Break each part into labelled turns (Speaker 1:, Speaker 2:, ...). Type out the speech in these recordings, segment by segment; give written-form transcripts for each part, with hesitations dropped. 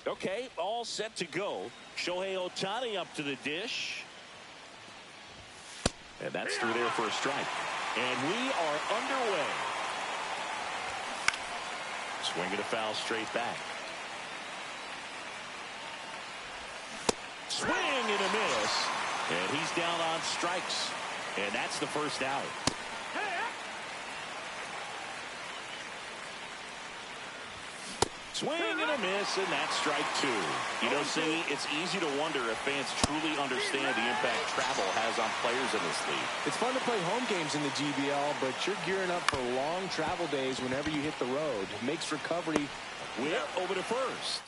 Speaker 1: Okay, all set to go. Shohei Ohtani up to the dish. And that's through there for a strike. And we are underway. Swing and a foul straight back. Swing and a miss. And he's down on strikes. And that's the first out. Swing and a miss, and that's strike two. You know, Singy, it's easy to wonder if fans truly understand the impact travel has on players in this league.
Speaker 2: It's fun to play home games in the GBL, but you're gearing up for long travel days whenever you hit the road. It makes recovery.
Speaker 1: Whip over to first.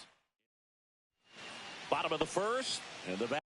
Speaker 1: Bottom of the first, and the back.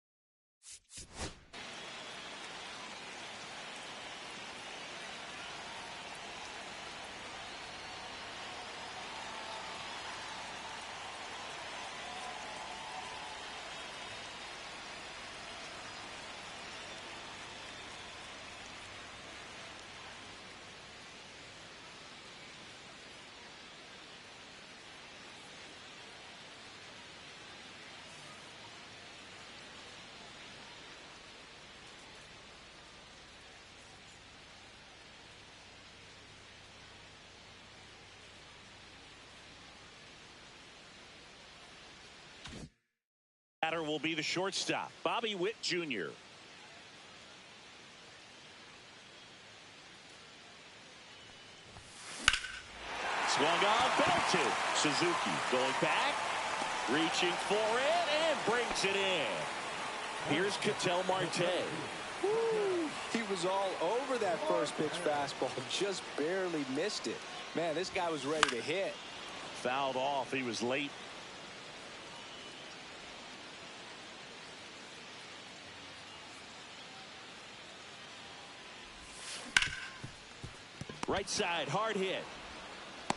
Speaker 1: Batter will be the shortstop, Bobby Witt Jr. Swung on, belted. Suzuki going back, reaching for it, and brings it in. Here's Ketel Marte.
Speaker 2: Woo, he was all over that first pitch fastball, just barely missed it. Man, this guy was ready to hit.
Speaker 1: Fouled off, he was late. Right side, hard hit.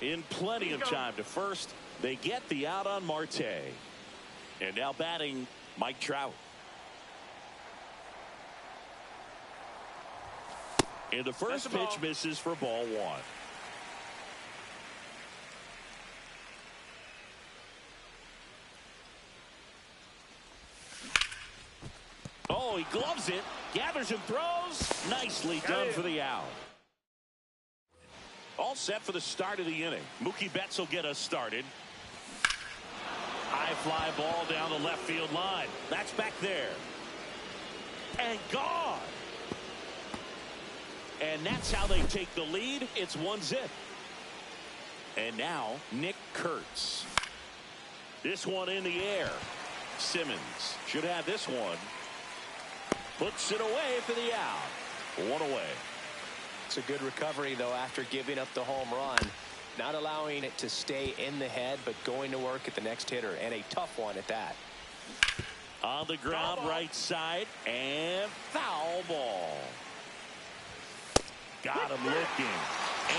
Speaker 1: In plenty of time to first. They get the out on Marte. And now batting Mike Trout. And the first pitch misses for ball one. Oh, he gloves it. Gathers and throws. Nicely done for the out. All set for the start of the inning. Mookie Betts will get us started. High fly ball down the left field line. That's back there. And gone. And that's how they take the lead. It's 1-0. And now Nick Kurtz. This one in the air. Simmons should have this one. Puts it away for the out. One away.
Speaker 2: It's a good recovery, though, after giving up the home run. Not allowing it to stay in the head, but going to work at the next hitter, and a tough one at that.
Speaker 1: On the ground, right side, and foul ball. Got him looking.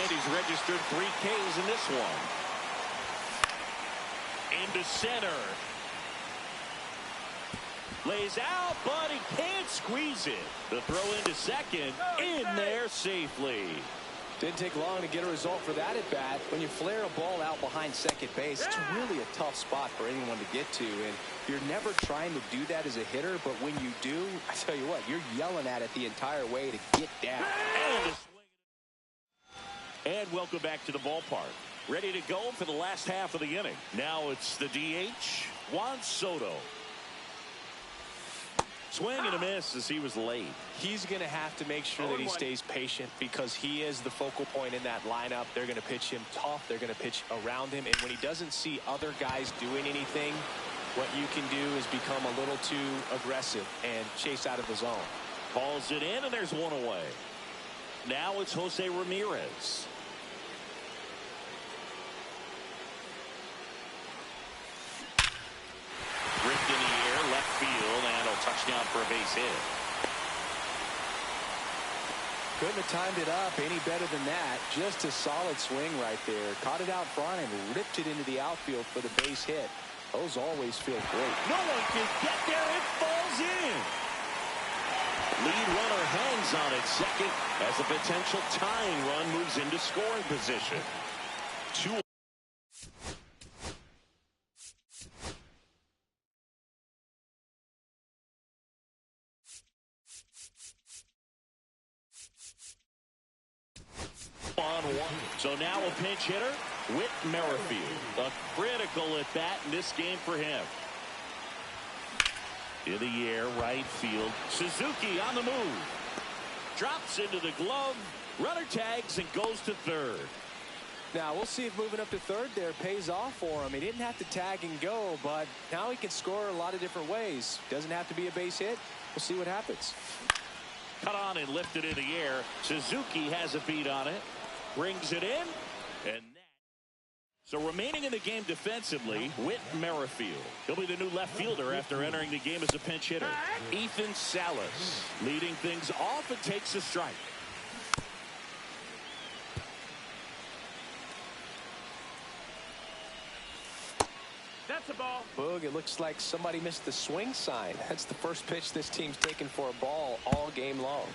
Speaker 1: And he's registered 3 Ks in this one. Into center. Lays out, but he can't squeeze it. The throw into second, in there safely.
Speaker 2: Didn't take long to get a result for that at bat. When you flare a ball out behind second base, it's really a tough spot for anyone to get to. And you're never trying to do that as a hitter, but when you do, I tell you what, you're yelling at it the entire way to get down.
Speaker 1: And welcome back to the ballpark. Ready to go for the last half of the inning. Now it's the DH, Juan Soto. Swing and a miss as he was late.
Speaker 2: He's going to have to make sure that he stays patient because he is the focal point in that lineup. They're going to pitch him tough. They're going to pitch around him. And when he doesn't see other guys doing anything, What you can do is become a little too aggressive and chase out of the zone.
Speaker 1: Calls it in, and there's one away. Now it's Jose Ramirez. Ripped in the air, left field, and a touchdown for a base hit.
Speaker 2: Couldn't have timed it up any better than that. Just a solid swing right there. Caught it out front and ripped it into the outfield for the base hit. Those always feel great.
Speaker 1: No one can get there. It falls in. Lead runner hangs on at second as a potential tying run moves into scoring position. 2 on 1. So now a pinch hitter, Whit Merrifield. A critical at bat in this game for him. In the air, right field. Suzuki on the move. Drops into the glove. Runner tags and goes to third.
Speaker 2: Now we'll see if moving up to third there pays off for him. He didn't have to tag and go, but now he can score a lot of different ways. Doesn't have to be a base hit. We'll see what happens.
Speaker 1: Cut on and lifted in the air. Suzuki has a beat on it. Brings it in. And so remaining in the game defensively, Whit Merrifield. He'll be the new left fielder after entering the game as a pinch hitter. Ethan Salas leading things off and takes a strike.
Speaker 3: That's a ball.
Speaker 2: Boog, it looks like somebody missed the swing sign. That's the first pitch this team's taken for a ball all game long.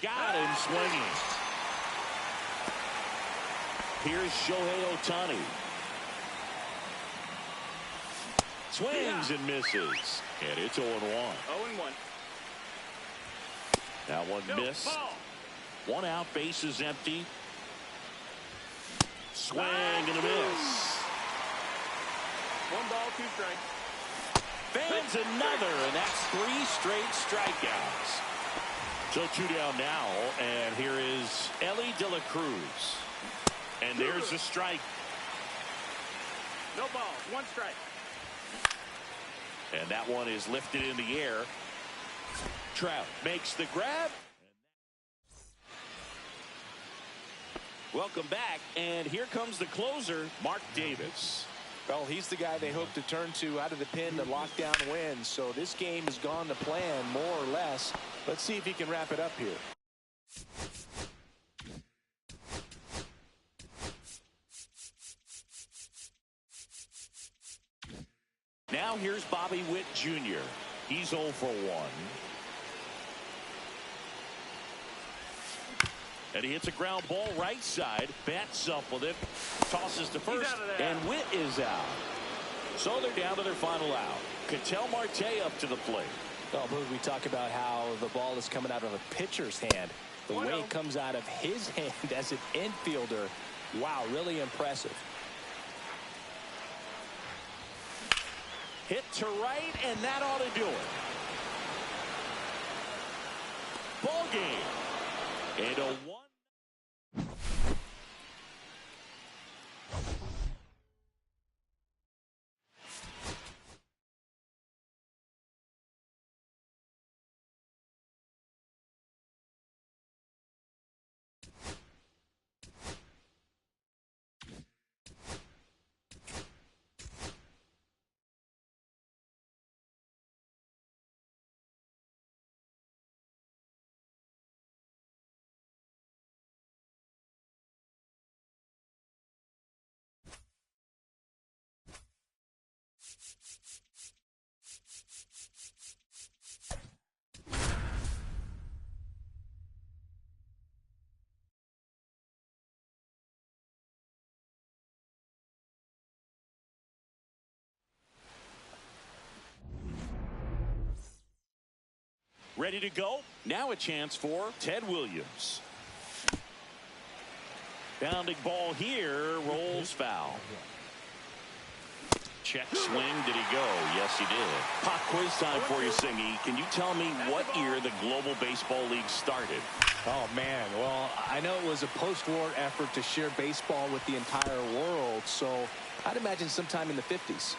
Speaker 1: Got him swinging. Here's Shohei Ohtani. Swings and misses. And it's 0-1.
Speaker 3: 0-1.
Speaker 1: That one missed.
Speaker 3: Ball.
Speaker 1: 1 out, bases empty. Swing and a miss.
Speaker 3: 1 ball, 2 strikes.
Speaker 1: Fans another, and that's 3 straight strikeouts. So 2 down now, and here is Elly De La Cruz. And there's a strike.
Speaker 3: No ball, 1 strike.
Speaker 1: And that one is lifted in the air. Trout makes the grab. Welcome back, and here comes the closer, Mark Davis.
Speaker 2: Well, he's the guy they hope to turn to out of the pen to lock down wins. So this game has gone to plan, more or less. Let's see if he can wrap it up here.
Speaker 1: Now here's Bobby Witt Jr. He's 0 for 1. And he hits a ground ball right side. Bats up with it. Tosses to first. And Witt is out. So they're down to their final out. Ketel Marte up to the plate.
Speaker 2: Well, we talk about how the ball is coming out of a pitcher's hand. The way it comes out of his hand as an infielder. Wow, really impressive.
Speaker 1: Hit to right, and that ought to do it. Ball game. And a 1. Ready to go. Now a chance for Ted Williams. Bounding ball here. Rolls foul. Check swing. Did he go? Yes, he did. Pop quiz time for you, Singy. Can you tell me what year the Global Baseball League started?
Speaker 2: Oh, man. Well, I know it was a post-war effort to share baseball with the entire world, so I'd imagine sometime in the 50s.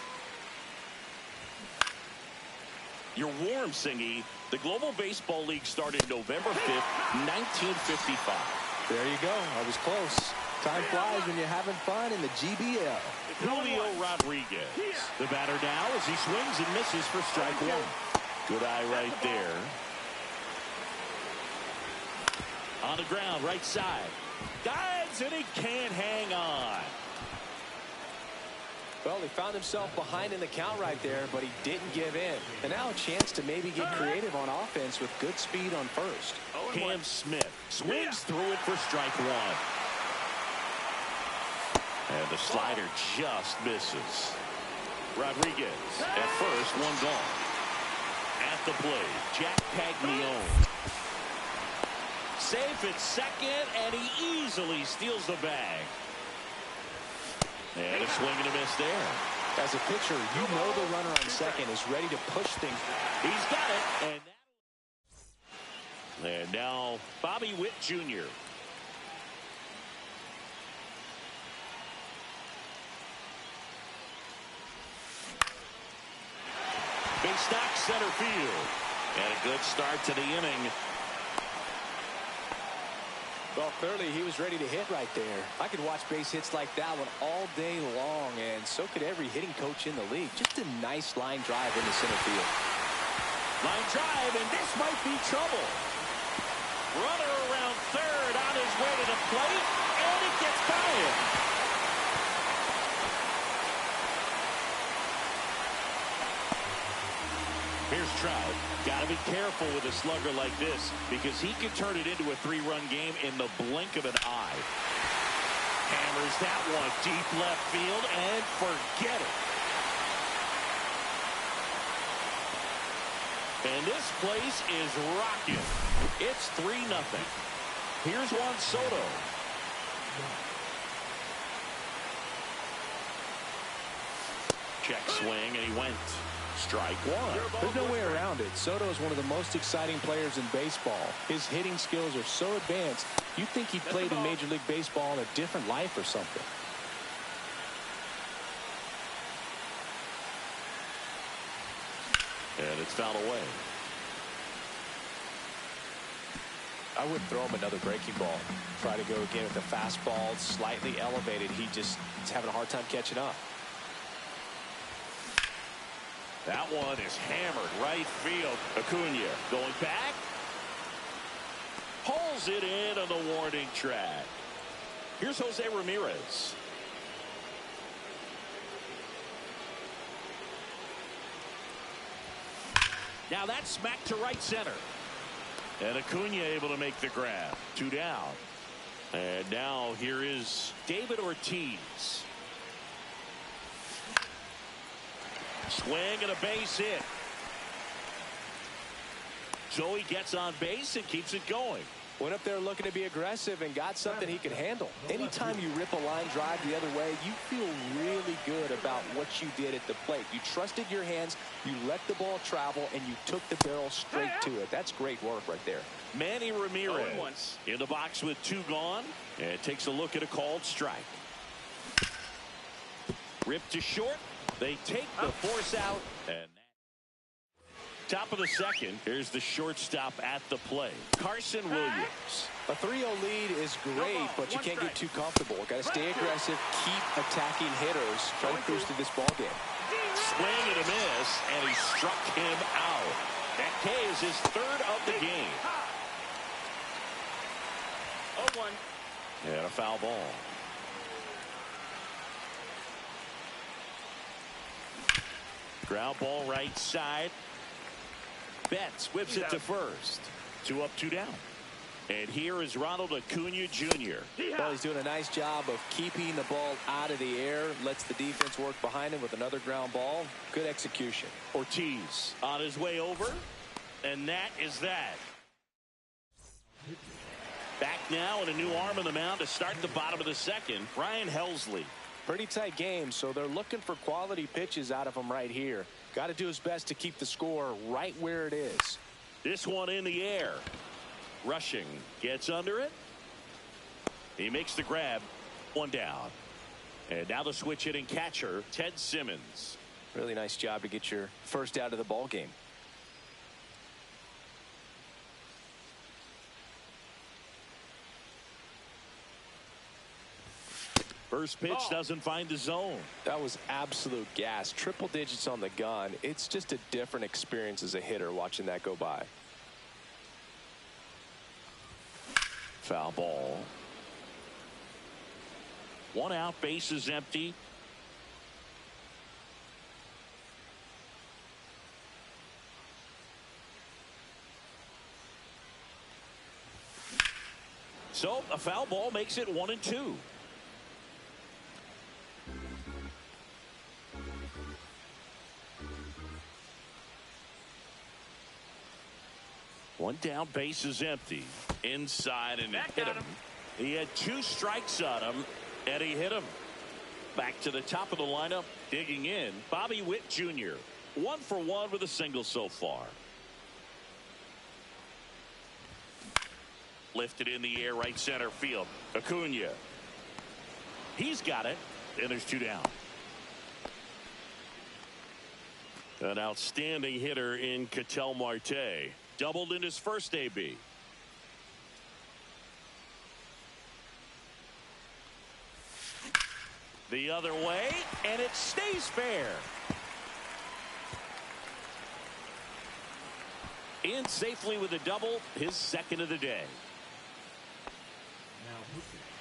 Speaker 1: You're warm, Singy. The Global Baseball League started November 5th, 1955.
Speaker 2: There you go. I was close. Time flies when you're having fun in the GBL.
Speaker 1: Julio Rodriguez. The batter now as he swings and misses for strike one. Good eye right there. On the ground, right side. Dives, and he can't hang on.
Speaker 2: Well, he found himself behind in the count right there, but he didn't give in. And now a chance to maybe get creative on offense with good speed on first.
Speaker 1: Cam Smith swings through it for strike one. And the slider just misses. Rodriguez at first, one gone. At the plate, Jack Paglione. Safe at second, and he easily steals the bag. And a swing and a miss there.
Speaker 2: As a pitcher, you know the runner on second is ready to push things.
Speaker 1: He's got it. And now Bobby Witt Jr. Base knock center field. And a good start to the inning.
Speaker 2: Well, clearly he was ready to hit right there. I could watch base hits like that one all day long, and so could every hitting coach in the league. Just a nice line drive into center field.
Speaker 1: Line drive, and this might be trouble. Runner around third on his way to the plate, and it gets by him. Here's Trout. Got to be careful with a slugger like this because he can turn it into a three-run game in the blink of an eye. Hammers that one deep left field and forget it. And this place is rocking. It's 3-0. Here's Juan Soto. Check swing, and he went. Strike one.
Speaker 2: There's no way around it. Soto is one of the most exciting players in baseball. His hitting skills are so advanced, you'd think he played in Major League Baseball in a different life or something.
Speaker 1: And it's fouled away.
Speaker 2: I wouldn't throw him another breaking ball. Try to go again with the fastball slightly elevated. He's having a hard time catching up.
Speaker 1: That one is hammered right field. Acuna going back. Pulls it in on the warning track. Here's Jose Ramirez. Now that's smacked to right center. And Acuna able to make the grab. 2 down. And now here is David Ortiz. Swing and a base hit. Joey gets on base and keeps it going.
Speaker 2: Went up there looking to be aggressive and got something he could handle. Anytime you rip a line drive the other way, you feel really good about what you did at the plate. You trusted your hands, you let the ball travel, and you took the barrel straight to it. That's great work right there.
Speaker 1: Manny Ramirez in the box with 2 gone and takes a look at a called strike. Ripped to short. They take the force out. And top of the second. Here's the shortstop at the plate. Carson Williams.
Speaker 2: A 3-0 lead is great, but you can't get too comfortable. Got to stay aggressive, keep attacking hitters, try to cruise through this ball game.
Speaker 1: Swing and a miss, and he struck him out. That K is his 3rd of the game.
Speaker 3: 0-1.
Speaker 1: And a foul ball. Ground ball right side. Betts whips it to first. 2 up, 2 down. And here is Ronald Acuna Jr.
Speaker 2: Well, he's doing a nice job of keeping the ball out of the air. Lets the defense work behind him with another ground ball. Good execution.
Speaker 1: Ortiz on his way over. And that is that. Back now and a new arm on the mound to start the bottom of the second. Brian Helsley.
Speaker 2: Pretty tight game, so they're looking for quality pitches out of him right here. Got to do his best to keep the score right where it is.
Speaker 1: This one in the air. Rushing gets under it. He makes the grab. One down. And now the switch hitting catcher, Ted Simmons.
Speaker 2: Really nice job to get your first out of the ball game.
Speaker 1: First pitch doesn't find the zone.
Speaker 2: That was absolute gas. Triple digits on the gun. It's just a different experience as a hitter watching that go by.
Speaker 1: Foul ball. One out, base is empty. So a foul ball makes it 1-2. One down, base is empty. Inside, and it hit him. He had 2 strikes on him, and he hit him. Back to the top of the lineup, digging in, Bobby Witt Jr. 1 for 1 with a single so far. Lifted in the air, right center field. Acuna. He's got it, and there's 2 down. An outstanding hitter in Ketel Marte. Doubled in his first AB. The other way, and it stays fair. In safely with a double, his second of the day.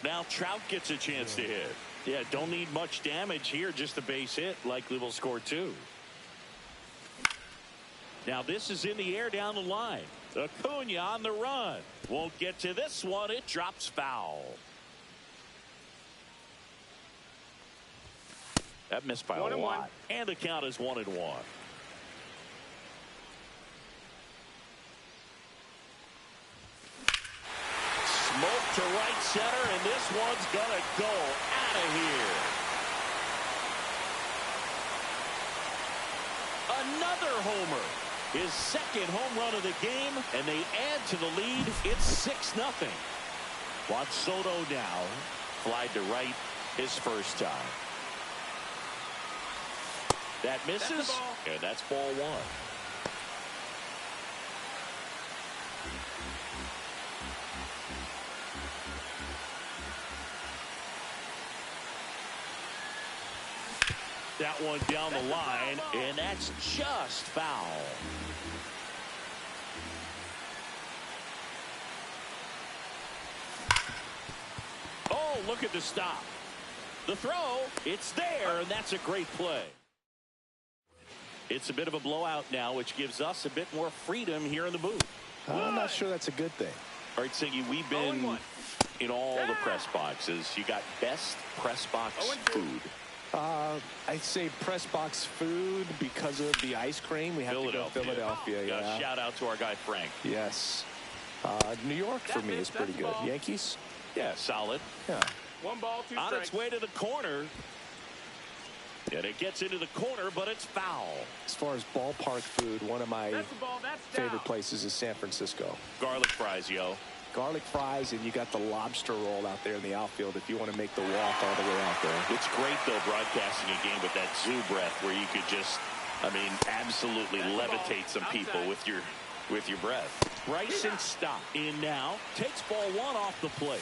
Speaker 1: Now Trout gets a chance to hit. Yeah, don't need much damage here, just a base hit. Likely will score 2. Now this is in the air down the line. Acuna on the run. Won't get to this one. It drops foul. That missed by a lot. And the count is 1-1. Smoke to right center, and this one's gonna go out of here. Another homer. His second home run of the game, and they add to the lead. It's 6-0. Juan Soto now flied to right his first time. That misses, and that's ball 1. That one down the line, and that's just foul. Oh, look at the stop. The throw, it's there, and that's a great play. It's a bit of a blowout now, which gives us a bit more freedom here in the booth.
Speaker 2: I'm not sure that's a good thing.
Speaker 1: All right, Siggy, we've been in all the press boxes. You got best press box food.
Speaker 2: I'd say press box food because of the ice cream. We have to go Philadelphia. Yeah.
Speaker 1: Shout out to our guy Frank.
Speaker 2: Yes. New York for me is pretty good. Yankees?
Speaker 1: Yeah, solid.
Speaker 2: Yeah.
Speaker 3: 1 ball, 2 strikes.
Speaker 1: On its way to the corner. And it gets into the corner, but it's foul.
Speaker 2: As far as ballpark food, one of my favorite places is San Francisco.
Speaker 1: Garlic fries, yo.
Speaker 2: Garlic fries, and you got the lobster roll out there in the outfield if you want to make the walk all the way out there.
Speaker 1: It's great, though, broadcasting a game with that zoo breath where you could just, I mean, absolutely levitate some people with your breath. Bryson stop in now. Takes ball 1 off the plate.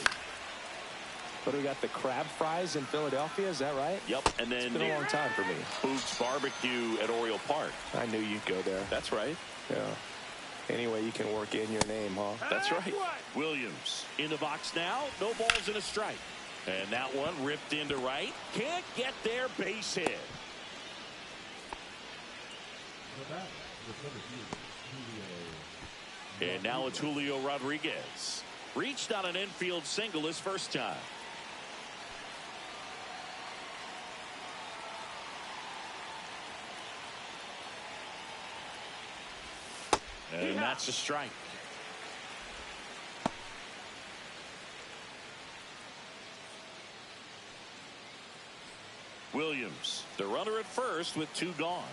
Speaker 2: But we got the crab fries in Philadelphia, is that right?
Speaker 1: Yep, and then
Speaker 2: it's been a long time for me.
Speaker 1: Boog's Barbecue at Oriole Park.
Speaker 2: I knew you'd go there.
Speaker 1: That's right.
Speaker 2: Yeah. Anyway, you can work in your name, huh?
Speaker 1: That's right. Williams in the box now. No balls and a strike. And that one ripped into right. Can't get there. Base hit. And now it's Julio Rodriguez. Reached on an infield single his first time. And that's a strike. Williams, the runner at first with 2 gone.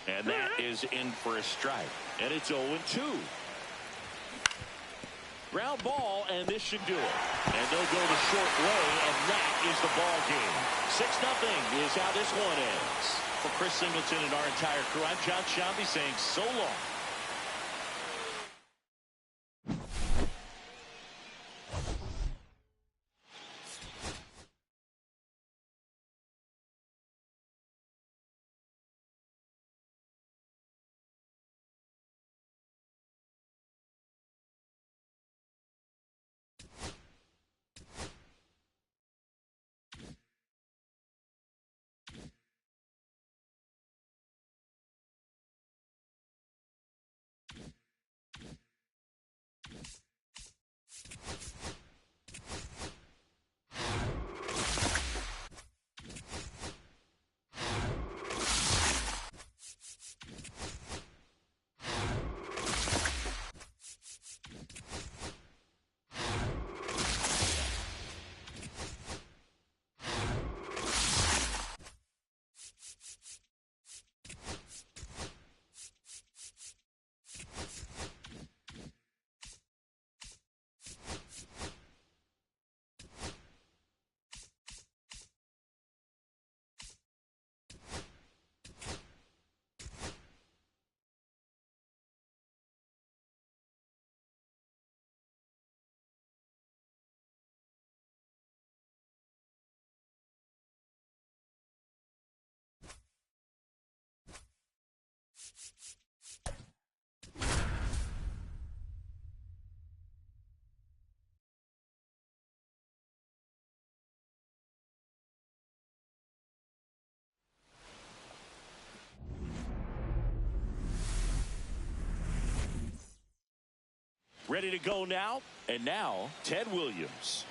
Speaker 1: And that is in for a strike. And it's 0-2. Ground ball, and this should do it. And they'll go the short way, and that is the ball game. 6-0 is how this one ends. For Chris Singleton and our entire crew, I'm John Sciambi saying so long. Ready to go now, and now Ted Williams.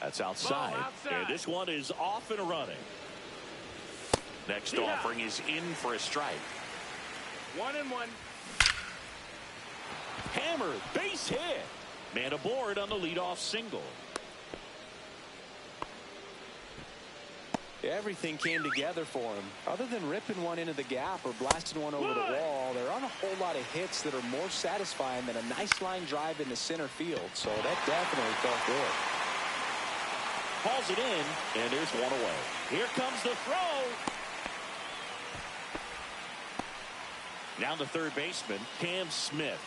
Speaker 1: That's outside, and this one is off and running. Next offering is in for a strike.
Speaker 3: 1-1.
Speaker 1: Hammered, base hit. Man aboard on the leadoff single.
Speaker 2: Everything came together for him. Other than ripping one into the gap or blasting one over the wall, there aren't a whole lot of hits that are more satisfying than a nice line drive into center field. So that definitely felt good.
Speaker 1: Hauls it in, and there's one away. Here comes the throw. Now the third baseman, Cam Smith.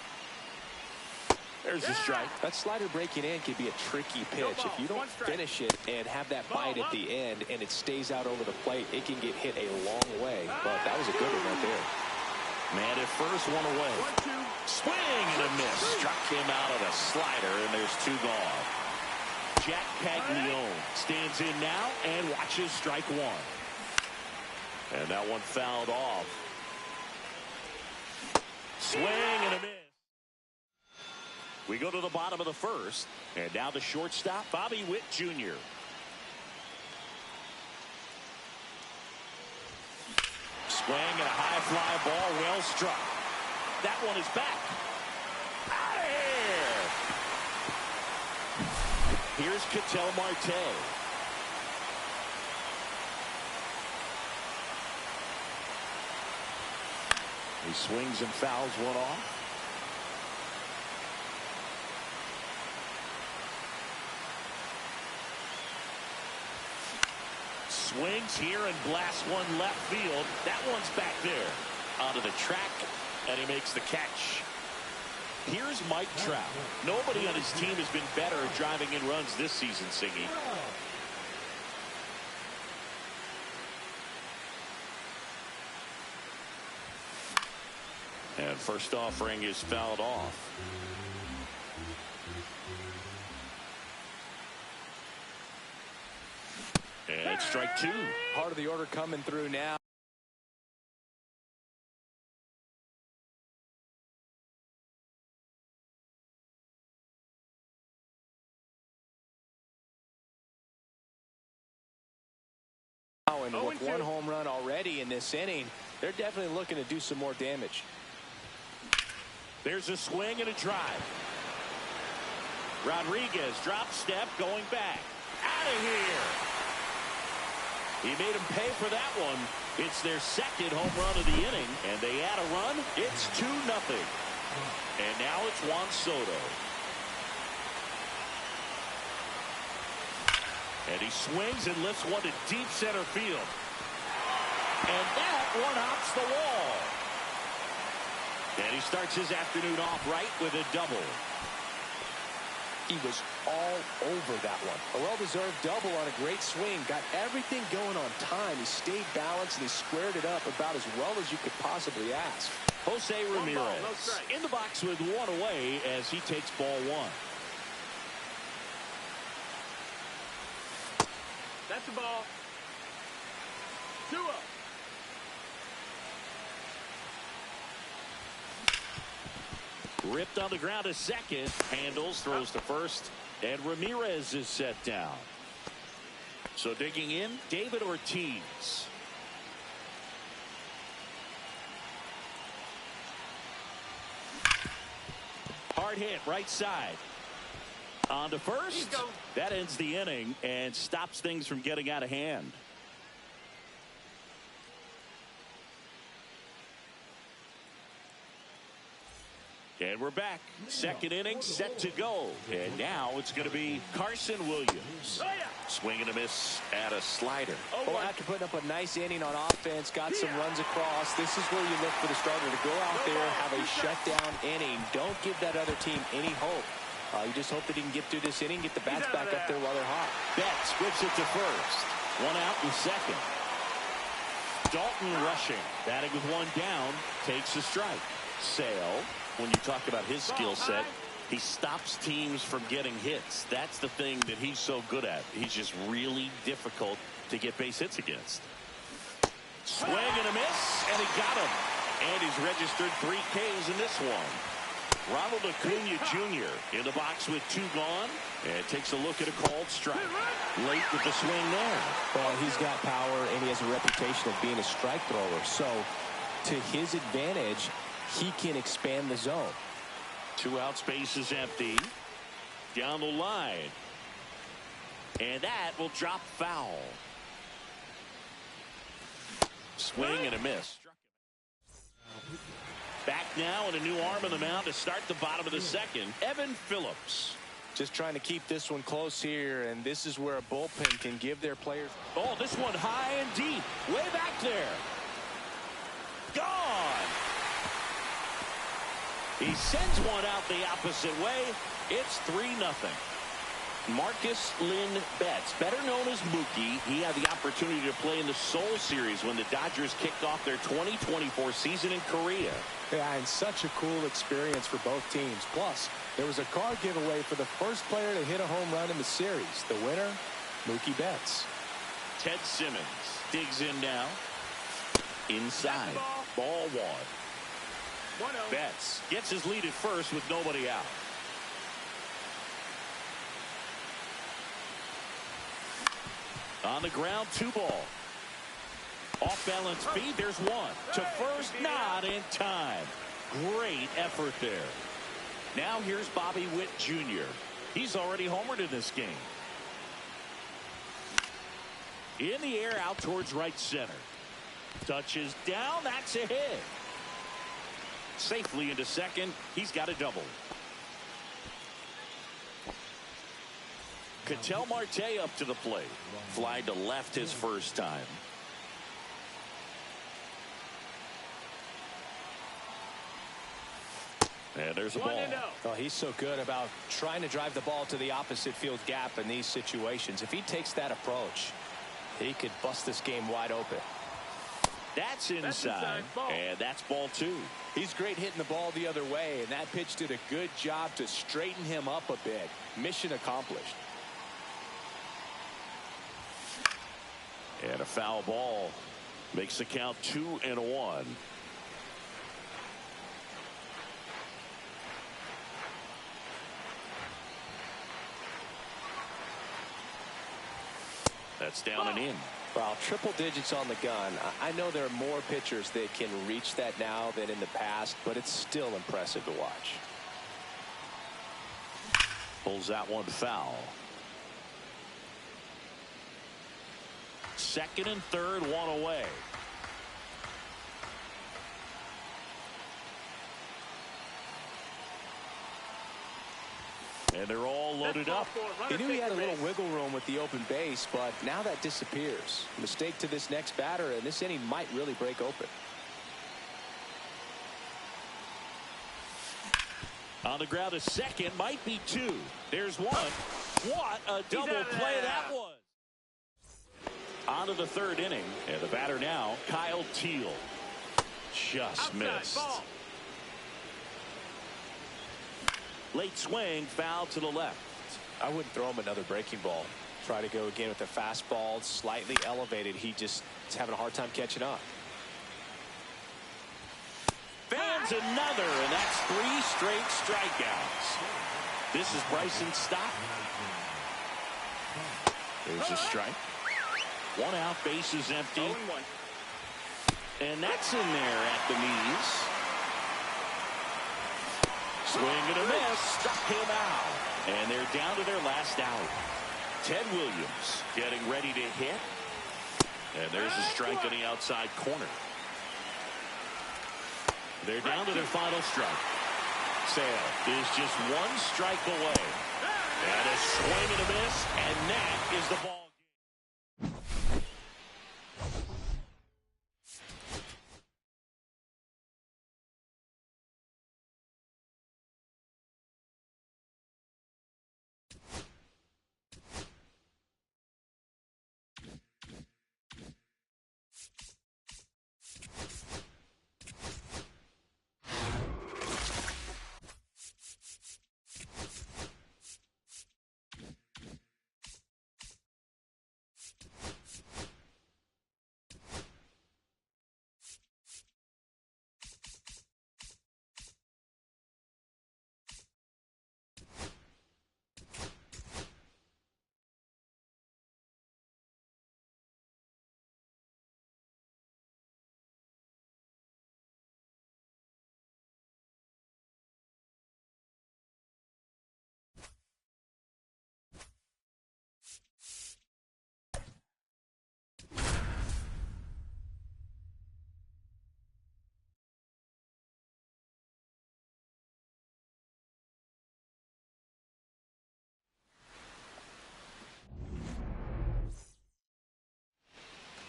Speaker 1: There's the strike.
Speaker 2: That slider breaking in can be a tricky pitch. If you don't finish it and have that bite at the end and it stays out over the plate, it can get hit a long way. But that was a good one right there.
Speaker 1: Man at first, one away.
Speaker 3: 1-2.
Speaker 1: Swing and a miss. Struck him out of a slider, and there's two gone. Jack Caglione stands in now and watches strike one. And that one fouled off. Swing and a miss. We go to the bottom of the first, and now the shortstop, Bobby Witt Jr. Swing and a high fly ball, well struck. That one is back. Out of here. Here's Ketel Marte. He swings and fouls one off. Swings here and blasts one left field. That one's back there onto the track, and he makes the catch. Here's Mike Trout. Nobody on his team has been better at driving in runs this season, Singy. And first offering is fouled off. And it's strike two.
Speaker 2: Part of the order coming through now. And with one home run already in this inning, they're definitely looking to do some more damage.
Speaker 1: There's a swing and a drive. Rodriguez drop step going back. Out of here. He made him pay for that one. It's their second home run of the inning, and they add a run. It's 2-0. And now it's Juan Soto. And he swings and lifts one to deep center field. And that one hops the wall. And he starts his afternoon off right with a double.
Speaker 2: He was all over that one. A well-deserved double on a great swing. Got everything going on time. He stayed balanced and he squared it up about as well as you could possibly ask.
Speaker 1: Jose Ramirez
Speaker 3: ball, no strike.
Speaker 1: in the box with one away as he takes ball one.
Speaker 3: That's the ball. 2-0.
Speaker 1: Ripped on the ground to second. Handles, throws to first. And Ramirez is set down. So digging in, David Ortiz. Hard hit, right side. On to first. That ends the inning and stops things from getting out of hand. And we're back. Second inning set to go. And now it's going to be Carson Williams. Swing and a miss at a slider.
Speaker 2: Well, after putting up a nice inning on offense, got some runs across, this is where you look for the starter to go out there, have a shutdown inning. Don't give that other team any hope. You just hope that he can get through this inning, get the bats back up there while they're hot.
Speaker 1: Betts whips it to first. One out in second. Dalton rushing. Batting with one down. Takes a strike. Sale, when you talk about his skill set, he stops teams from getting hits. That's the thing that he's so good at. He's just really difficult to get base hits against. Swing and a miss, and he got him. And he's registered 3 Ks in this one. Ronald Acuna Jr. in the box with 2 gone, and takes a look at a called strike. Late with the swing there.
Speaker 2: Well, he's got power, and he has a reputation of being a strike thrower. So, to his advantage, he can expand the zone.
Speaker 1: 2 out, space is empty. Down the line. And that will drop foul. Swing and a miss. Back now and a new arm on the mound to start the bottom of the second. Evan Phillips.
Speaker 2: Just trying to keep this one close here, and this is where a bullpen can give their players.
Speaker 1: Oh, this one high and deep. Way back there. Gone. He sends one out the opposite way. It's 3-0. Marcus Lynn Betts, better known as Mookie, he had the opportunity to play in the Seoul Series when the Dodgers kicked off their 2024 season in Korea.
Speaker 2: Yeah, and such a cool experience for both teams. Plus, there was a car giveaway for the first player to hit a home run in the series. The winner, Mookie Betts.
Speaker 1: Ted Simmons digs in now. Inside. Ball 1.
Speaker 3: 1-0.
Speaker 1: Betts gets his lead at first with nobody out. On the ground, 2 ball. Off balance feed, there's 1. To first, not in time. Great effort there. Now here's Bobby Witt Jr. He's already homered in this game. In the air, out towards right center. Touches down, that's a hit. Safely into second, he's got a double. Ketel Marte up to the plate. Fly to left his first time. And there's a ball.
Speaker 3: 1-0.
Speaker 2: Oh, he's so good about trying to drive the ball to the opposite field gap in these situations. If he takes that approach, he could bust this game wide open.
Speaker 1: That's inside.
Speaker 3: Ball.
Speaker 1: And that's ball 2.
Speaker 2: He's great hitting the ball the other way, and that pitch did a good job to straighten him up a bit. Mission accomplished.
Speaker 1: And a foul ball makes the count 2-1. That's down and in.
Speaker 2: Well, triple digits on the gun. I know there are more pitchers that can reach that now than in the past, but it's still impressive to watch.
Speaker 1: Pulls that one foul. Second and third, 1 away. And they're all loaded up.
Speaker 2: He knew he had a little wiggle room with the open base, but now that disappears. Mistake to this next batter, and this inning might really break open.
Speaker 1: On the ground, a second, might be two. There's one. What a double play that was. On to the third inning, and the batter now, Kyle Teel. Just missed. Ball. Late swing, foul to the left.
Speaker 2: I wouldn't throw him another breaking ball. Try to go again with the fastball, slightly elevated. He just is having a hard time catching up.
Speaker 1: Fans another, and that's 3 straight strikeouts. This is Bryson Stott. There's a strike. 1 out, bases empty.
Speaker 3: 0-1.
Speaker 1: And that's in there at the knees. Swing and a miss. Struck him out. And they're down to their last out. Ted Williams getting ready to hit. And there's a strike on the outside corner. They're down to their final strike. Sale is just 1 strike away. And a swing and a miss. And that is the ball.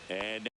Speaker 1: And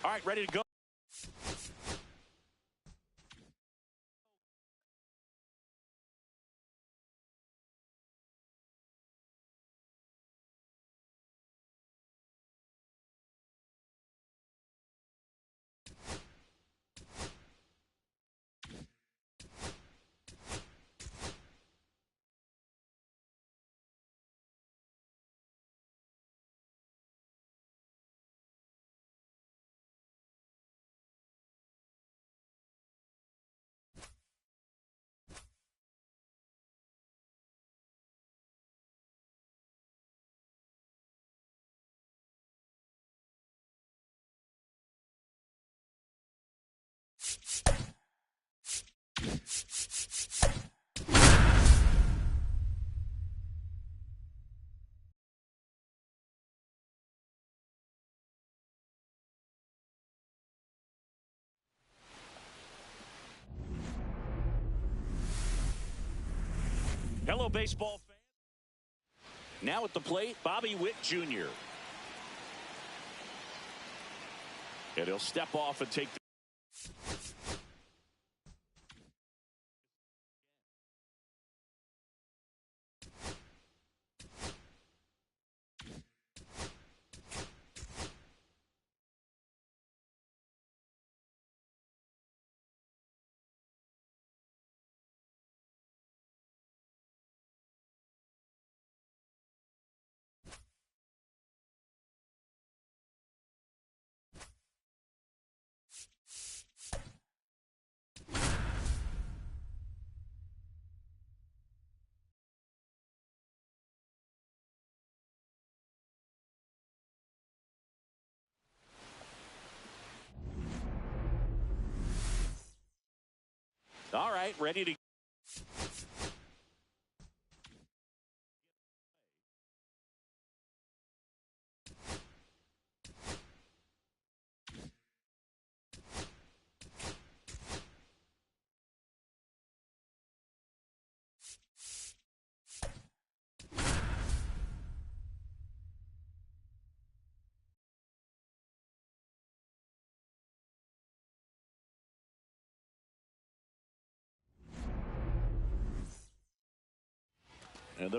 Speaker 1: all right, ready to go. Hello, baseball fans. Now at the plate, Bobby Witt Jr. And he'll step off and take the point, ready to. And the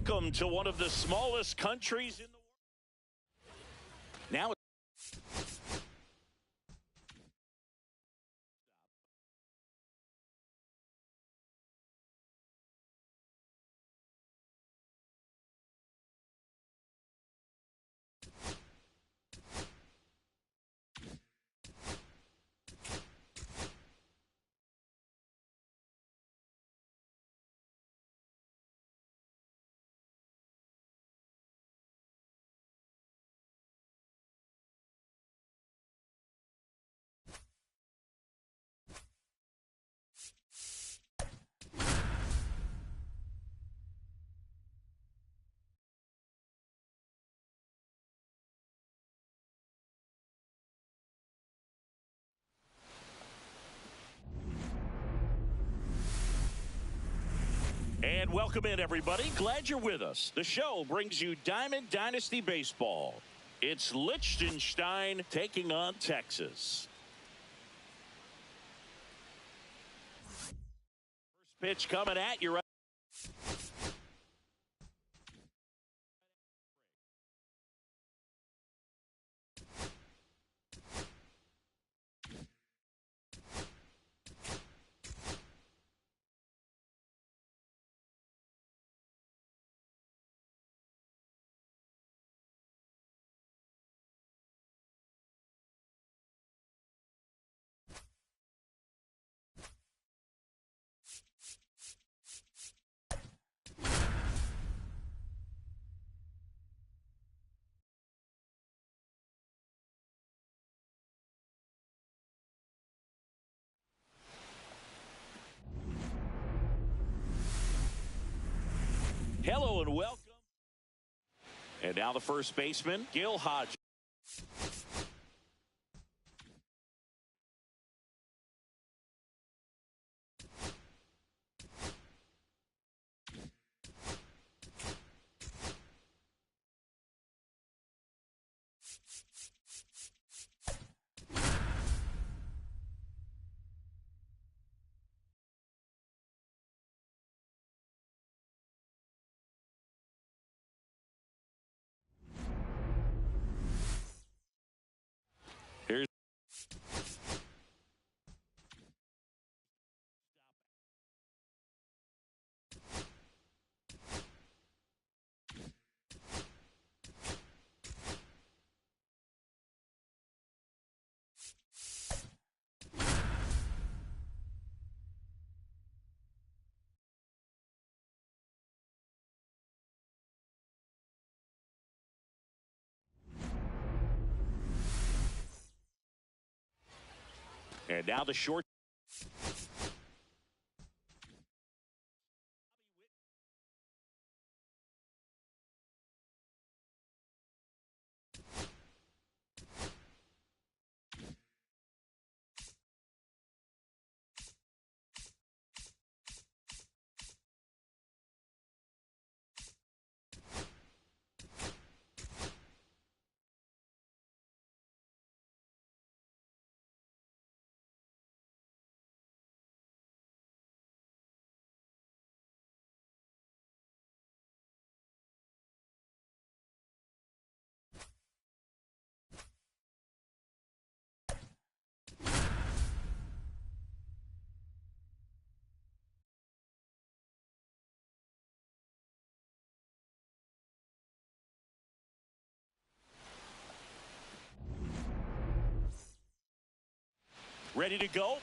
Speaker 1: welcome to one of the smallest countries in the world. Now and welcome in, everybody. Glad you're with us. The show brings you Diamond Dynasty Baseball. It's Liechtenstein taking on Texas. First pitch coming at you right. Hello and welcome. And now the first baseman, Gil Hodges. Here's and now the short. Ready to go.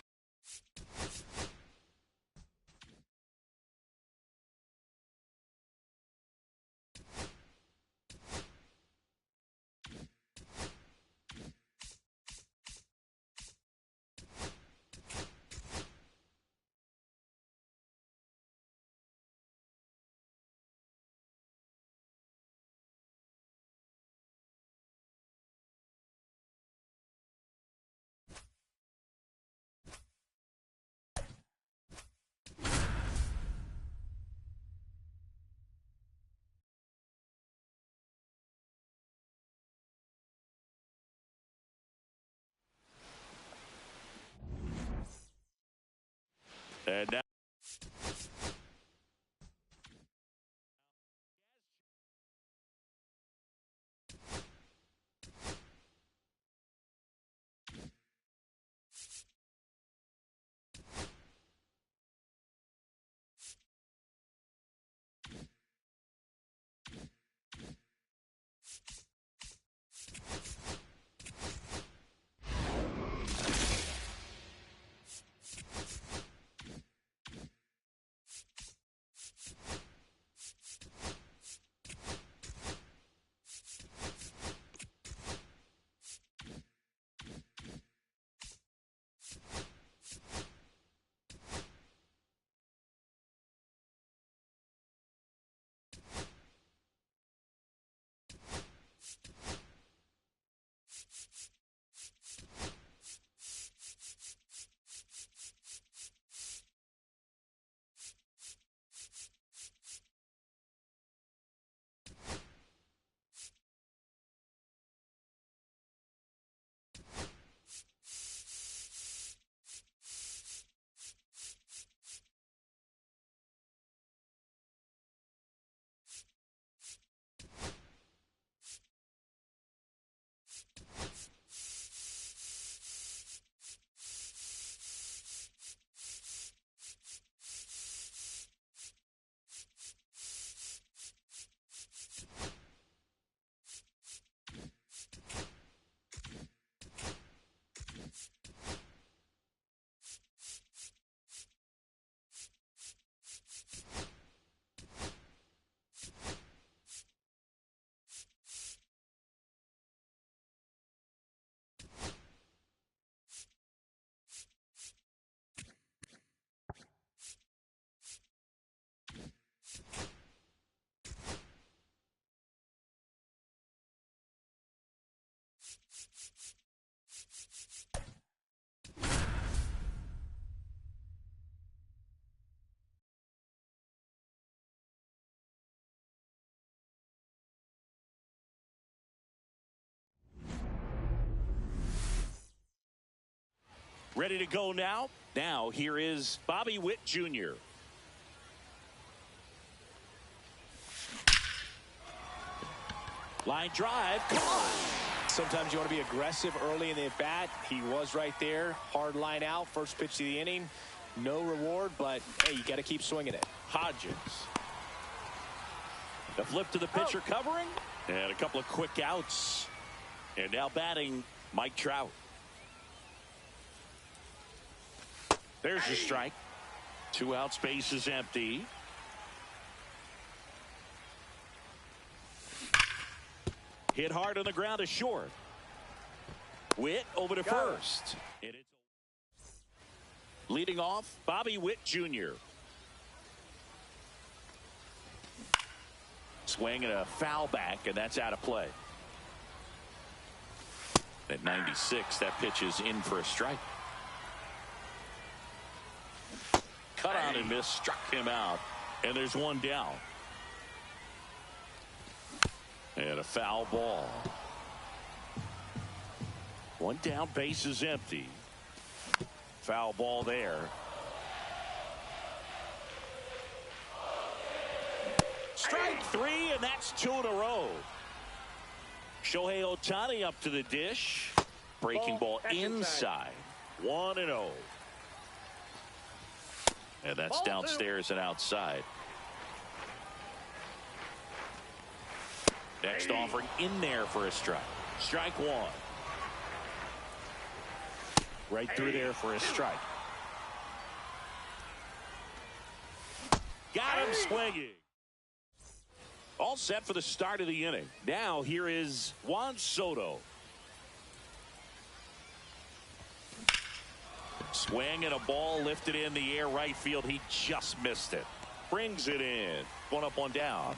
Speaker 1: And now ready to go now. Now here is Bobby Witt Jr. Line drive. Come on.
Speaker 2: Sometimes you want to be aggressive early in the at-bat. He was right there. Hard line out. First pitch of the inning. No reward, but, hey, you got to keep swinging it.
Speaker 1: Hodgins. The flip to the pitcher covering. And a couple of quick outs. And now batting Mike Trout. There's your strike. 2 outs, base is empty. Hit hard on the ground to short. Witt over to first. And it's leading off, Bobby Witt Jr. Swing and a foul back, and that's out of play. At 96, that pitch is in for a strike. Cut on and miss, struck him out, and there's one down. And a foul ball. One down, base is empty. Foul ball there. Strike 3, and that's 2 in a row. Shohei Ohtani up to the dish. Breaking ball inside. 1-0. And that's downstairs and outside. Next offering in there for a strike. Strike 1. Right through there for a strike. Got him swinging. All set for the start of the inning. Now here is Juan Soto. Swing and a ball lifted in the air right field. He just missed it. Brings it in. One up, one down.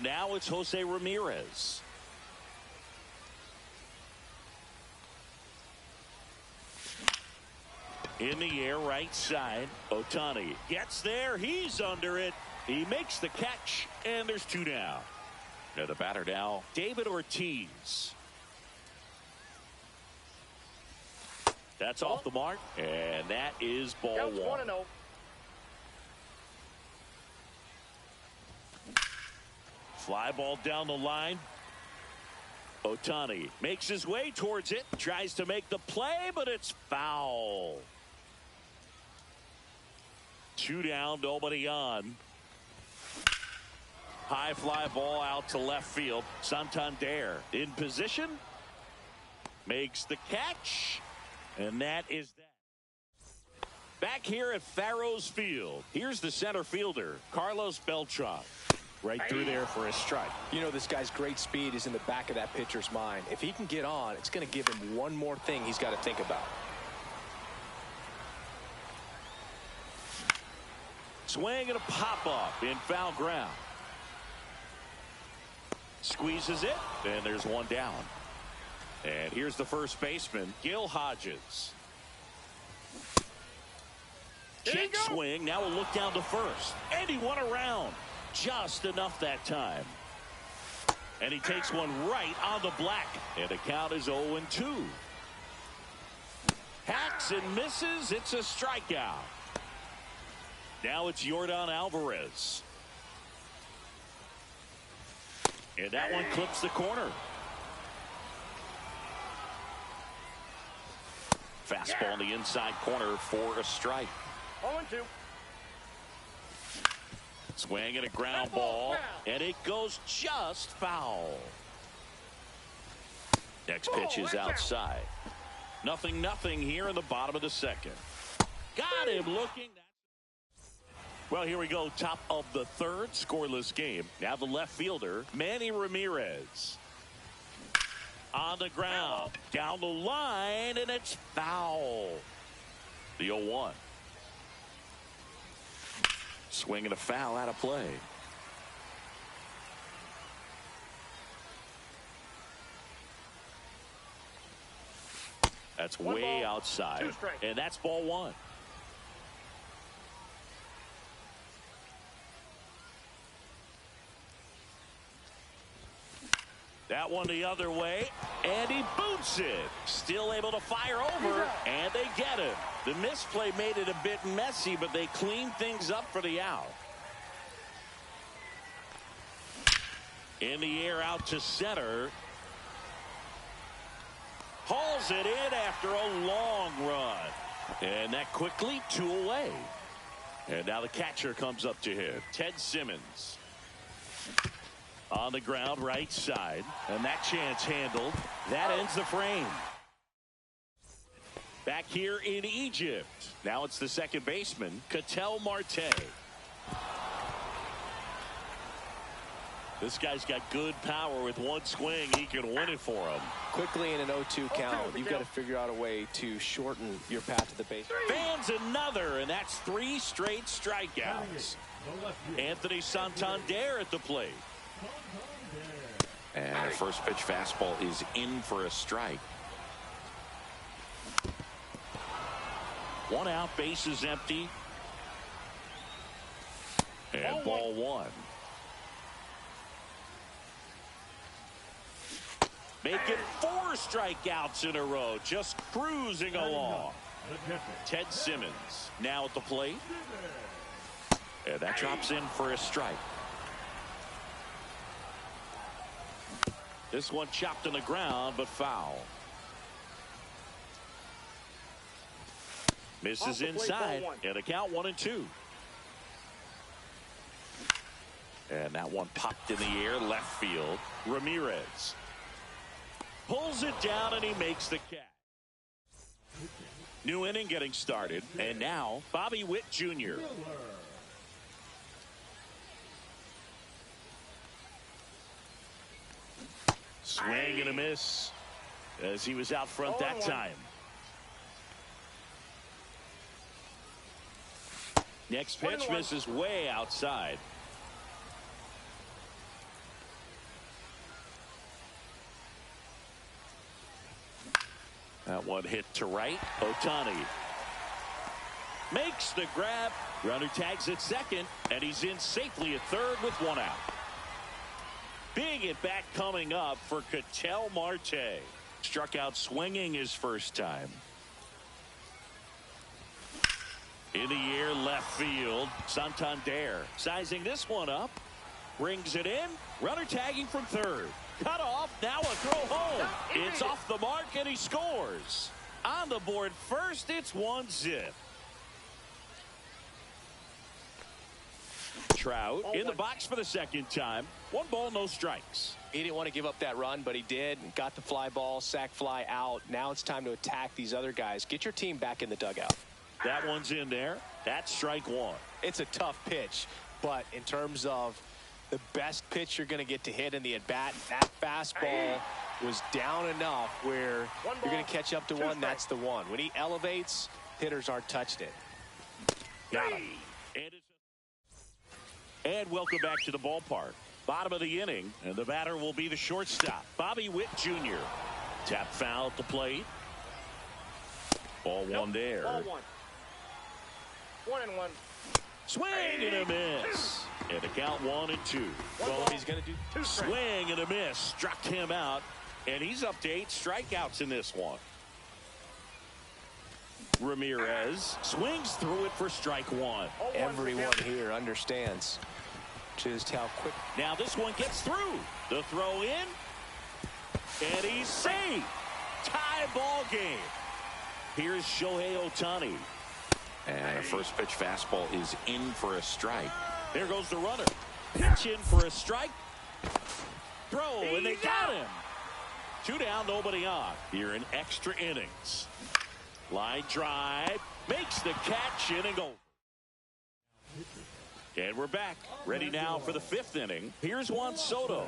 Speaker 1: Now it's Jose Ramirez. In the air right side. Ohtani gets there. He's under it. He makes the catch, and there's two down. Now the batter now, David Ortiz. That's off the mark, and that is ball one.
Speaker 3: 1-0.
Speaker 1: Fly ball down the line. Ohtani makes his way towards it, tries to make the play, but it's foul. Two down, nobody on. High fly ball out to left field. Santander in position. Makes the catch. And that is that. Back here at Farrows Field. Here's the center fielder, Carlos Beltran. Right through there for a strike.
Speaker 2: You know, this guy's great speed is in the back of that pitcher's mind. If he can get on, it's going to give him one more thing he's got to think about.
Speaker 1: Swing and a pop-up in foul ground. Squeezes it, and there's one down. And here's the first baseman, Gil Hodges. Check swing, now a look down to first. And he won around. Just enough that time. And he takes one right on the black. And the count is 0-2. Hacks and misses. It's a strikeout. Now it's Yordan Alvarez. And that one clips the corner. Fastball in the inside corner for a strike.
Speaker 3: 0-2.
Speaker 1: Swing and a ground ball, and it goes just foul. Next pitch is outside. 0-0 here in the bottom of the second. Got him looking. Well, here we go. Top of the third, scoreless game. Now the left fielder, Manny Ramirez. On the ground, down the line, and it's foul. The 0-1. Swing and a foul out of play. That's way outside. And that's ball one. That one the other way, and he boots it. Still able to fire over, and they get it. The misplay made it a bit messy, but they cleaned things up for the out. In the air out to center. Hauls it in after a long run. And that quickly, two away. And now the catcher comes up to him, Ted Simmons. On the ground, right side. And that chance handled. That ends the frame. Back here in Egypt. Now it's the second baseman, Ketel Marte. This guy's got good power. With one swing, he can win it for him.
Speaker 2: Quickly in an 0-2 count, you've got to figure out a way to shorten your path to the base.
Speaker 1: Fans another, and that's 3 straight strikeouts. Anthony Santander at the plate. And the first pitch fastball is in for a strike. 1 out, base is empty. And ball one. Make it 4 strikeouts in a row, just cruising along. Ted Simmons now at the plate. And that drops in for a strike. This one chopped on the ground, but foul. Misses inside, and the count 1-2. And that one popped in the air, left field. Ramirez pulls it down, and he makes the catch. New inning getting started. And now Bobby Witt Jr. Swing and a miss as he was out front that time. Next pitch misses way outside. That one hit to right. Ohtani makes the grab. Runner tags at second, and he's in safely at third with one out. Big at bat coming up for Ketel Marte. Struck out swinging his first time. In the air, left field. Santander sizing this one up. Brings it in. Runner tagging from third. Cut off. Now a throw home. It's off the mark, and he scores. On the board first, it's 1-0. Trout in the box for the second time. 1 ball, no strikes.
Speaker 2: He didn't want to give up that run, but he did. Got the fly ball, sac fly out. Now it's time to attack these other guys. Get your team back in the dugout.
Speaker 1: That one's in there. That's strike one.
Speaker 2: It's a tough pitch, but in terms of the best pitch you're going to get to hit in the at-bat, that fastball was down enough where you're going to catch up to one. That's the one. When he elevates, hitters aren't touching it.
Speaker 1: Got him. And welcome back to the ballpark. Bottom of the inning, and the batter will be the shortstop, Bobby Witt Jr. Tap foul at the plate. Ball one there.
Speaker 3: Ball one. 1-1.
Speaker 1: Swing and a miss. And the count 1-2.
Speaker 2: Well, he's going to do
Speaker 1: swing and a miss. Struck him out. And he's up to 8 strikeouts in this one. Ramirez swings through it for strike one.
Speaker 2: Everyone here understands just how quick.
Speaker 1: Now this one gets through. The throw in. And he's safe. Tie ball game. Here's Shohei Ohtani.
Speaker 4: And a first pitch fastball is in for a strike.
Speaker 1: There goes the runner. Pitch in for a strike. Throw, and they got him. 2 down, nobody on. Here in extra innings. Line drive. Makes the catch, inning over. And we're back. Ready now for the 5th inning. Here's Juan Soto.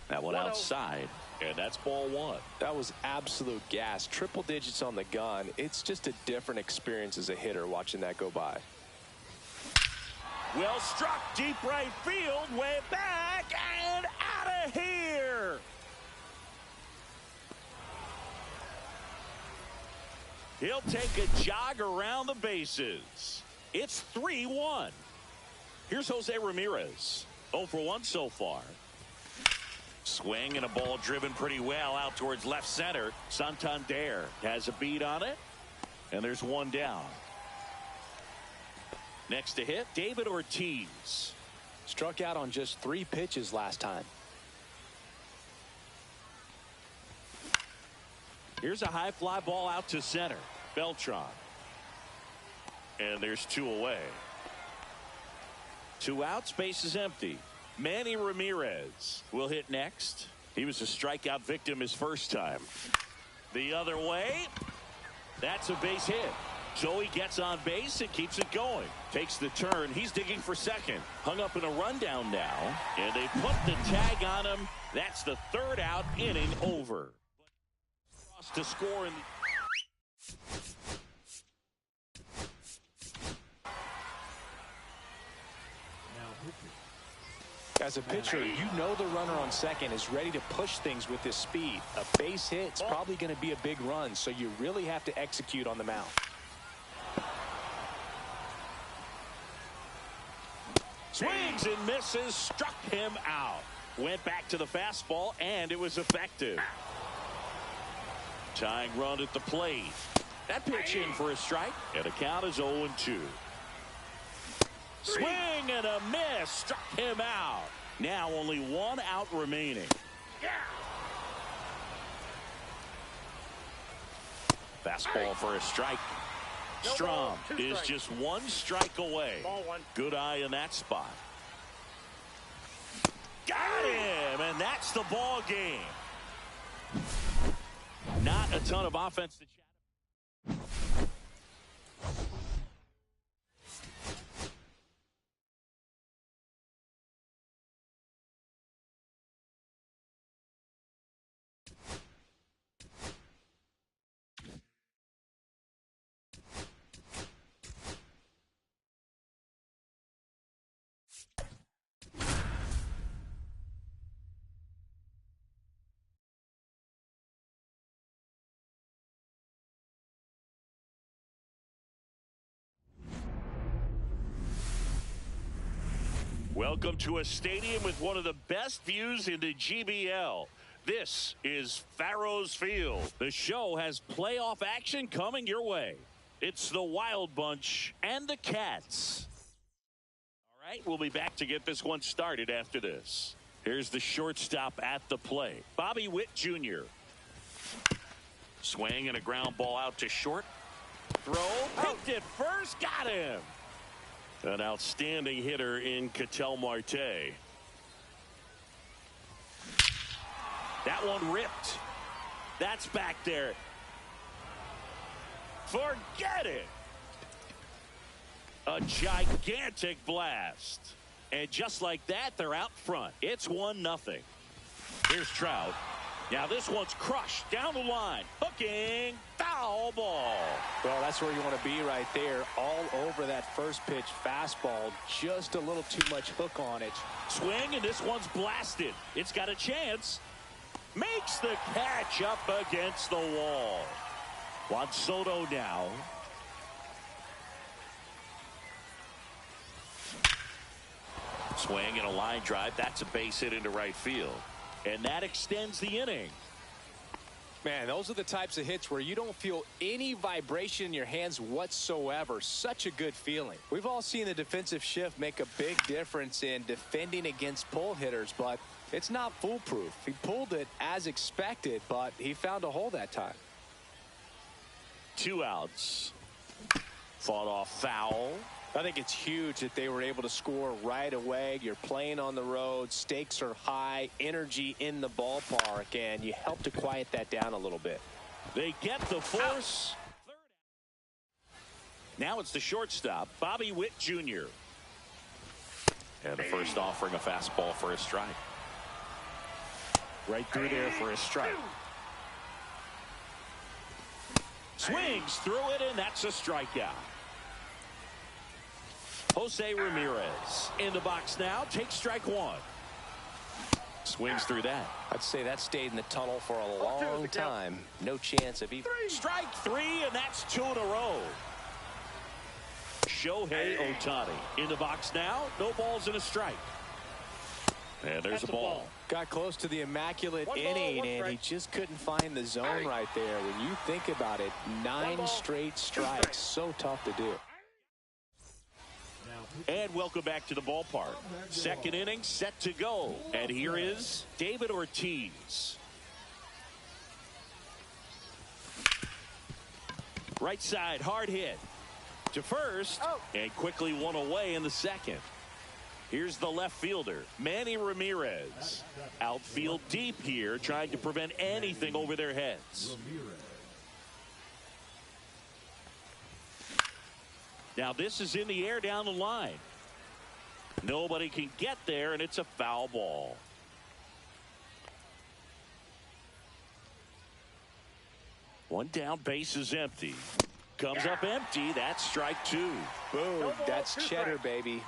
Speaker 1: That one outside. And that's ball one.
Speaker 2: That was absolute gas. Triple digits on the gun. It's just a different experience as a hitter watching that go by.
Speaker 1: Well struck, deep right field, way back and out of here. He'll take a jog around the bases. It's 3-1. Here's Jose Ramirez. 0 for 1 so far. Swing and a ball driven pretty well out towards left center. Santander has a beat on it. And there's one down. Next to hit, David Ortiz.
Speaker 2: Struck out on just 3 pitches last time.
Speaker 1: Here's a high fly ball out to center. Beltran. And there's 2 away. 2 out, space is empty. Manny Ramirez will hit next. He was a strikeout victim his first time. The other way. That's a base hit. So he gets on base and keeps it going. Takes the turn. He's digging for second. Hung up in a rundown now. And they put the tag on him. That's the 3rd out, inning over. To score in the
Speaker 2: As a pitcher, you know the runner on second is ready to push things with his speed. A base hit's probably going to be a big run, so you really have to execute on the mound.
Speaker 1: swings and misses, struck him out. Went back to the fastball, and it was effective. Tying run at the plate. That pitch in for a strike, and the count is 0-2. Swing and a miss, struck him out. Now only 1 out remaining. Fastball for a strike. Strom is just 1 strike away. Good eye in that spot. Got him, and that's the ball game. ton of offense to chat. Welcome to a stadium with one of the best views in the GBL. This is Farrows Field. The show has playoff action coming your way. It's the Wild Bunch and the Cats. All right, we'll be back to get this one started after this. Here's the shortstop at the plate, Bobby Witt Jr. Swing and a ground ball out to short. Throw, picked it first, got him. An outstanding hitter in Ketel Marte. That one ripped. That's back there. Forget it. A gigantic blast. And just like that, they're out front. It's 1-0. Here's Trout. Now this one's crushed down the line. Hooking. Foul ball.
Speaker 2: Well, that's where you want to be right there. All over that first pitch fastball. Just a little too much hook on it.
Speaker 1: Swing, and this one's blasted. It's got a chance. Makes the catch up against the wall. Juan Soto now. Swing and a line drive. That's a base hit into right field. And that extends the inning.
Speaker 2: Man, those are the types of hits where you don't feel any vibration in your hands whatsoever. Such a good feeling. We've all seen the defensive shift make a big difference in defending against pull hitters, but it's not foolproof. He pulled it as expected, but he found a hole that time.
Speaker 1: 2 outs. Fought off foul.
Speaker 2: I think it's huge that they were able to score right away. You're playing on the road. Stakes are high. Energy in the ballpark. And you help to quiet that down a little bit.
Speaker 1: They get the force. Now it's the shortstop, Bobby Witt Jr. And the first offering a fastball for a strike. Right through there for a strike. Swings through it, and that's a strikeout. Jose Ramirez in the box now. Takes strike one. Swings through that.
Speaker 2: I'd say that stayed in the tunnel for a long time. No chance of even.
Speaker 1: Strike 3, and that's 2 in a row. Shohei Ohtani in the box now. No balls and a strike. And there's a ball.
Speaker 2: Got close to the immaculate inning, and he just couldn't find the zone right there. When you think about it, 9 straight strikes. So tough to do.
Speaker 1: And welcome back to the ballpark. Second inning set to go. And here is David Ortiz. Right side, hard hit. To first, and quickly one away in the second. Here's the left fielder, Manny Ramirez. Outfield deep here, trying to prevent anything over their heads. Now this is in the air down the line. Nobody can get there, and it's a foul ball. One down, base is empty. Comes up empty. That's strike 2.
Speaker 2: Boom. That's cheddar, baby.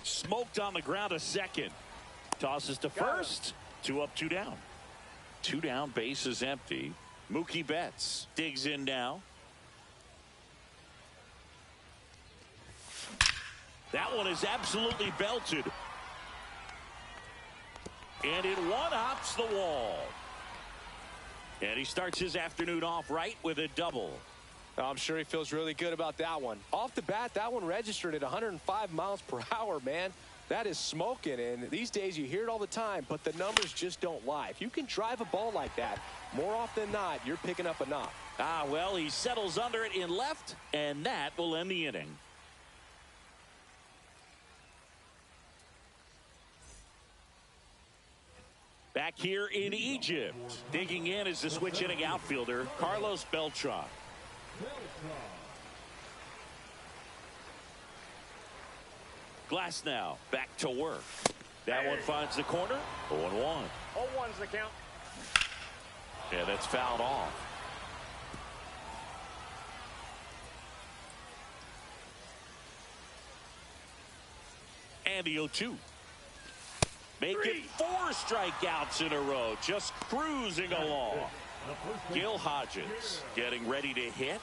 Speaker 1: Smoked on the ground a second. Tosses to first. 2 up, 2 down. 2 down, base is empty. Mookie Betts digs in now. That one is absolutely belted. And it one-hops the wall. And he starts his afternoon off right with a double.
Speaker 2: I'm sure he feels really good about that one. Off the bat, that one registered at 105 miles per hour, man. That is smoking, and these days you hear it all the time, but the numbers just don't lie. If you can drive a ball like that, more often than not, you're picking up a knock.
Speaker 1: Well, he settles under it in left, and that will end the inning. Back here in Egypt, digging in is the switch hitting outfielder, Carlos Beltran. Glass now back to work. That one finds the corner. 0-1.
Speaker 3: 0-1's the count.
Speaker 1: Yeah, that's fouled off. And the 0-2. Make it 4 strikeouts in a row. Just cruising along. Gil Hodges getting ready to hit.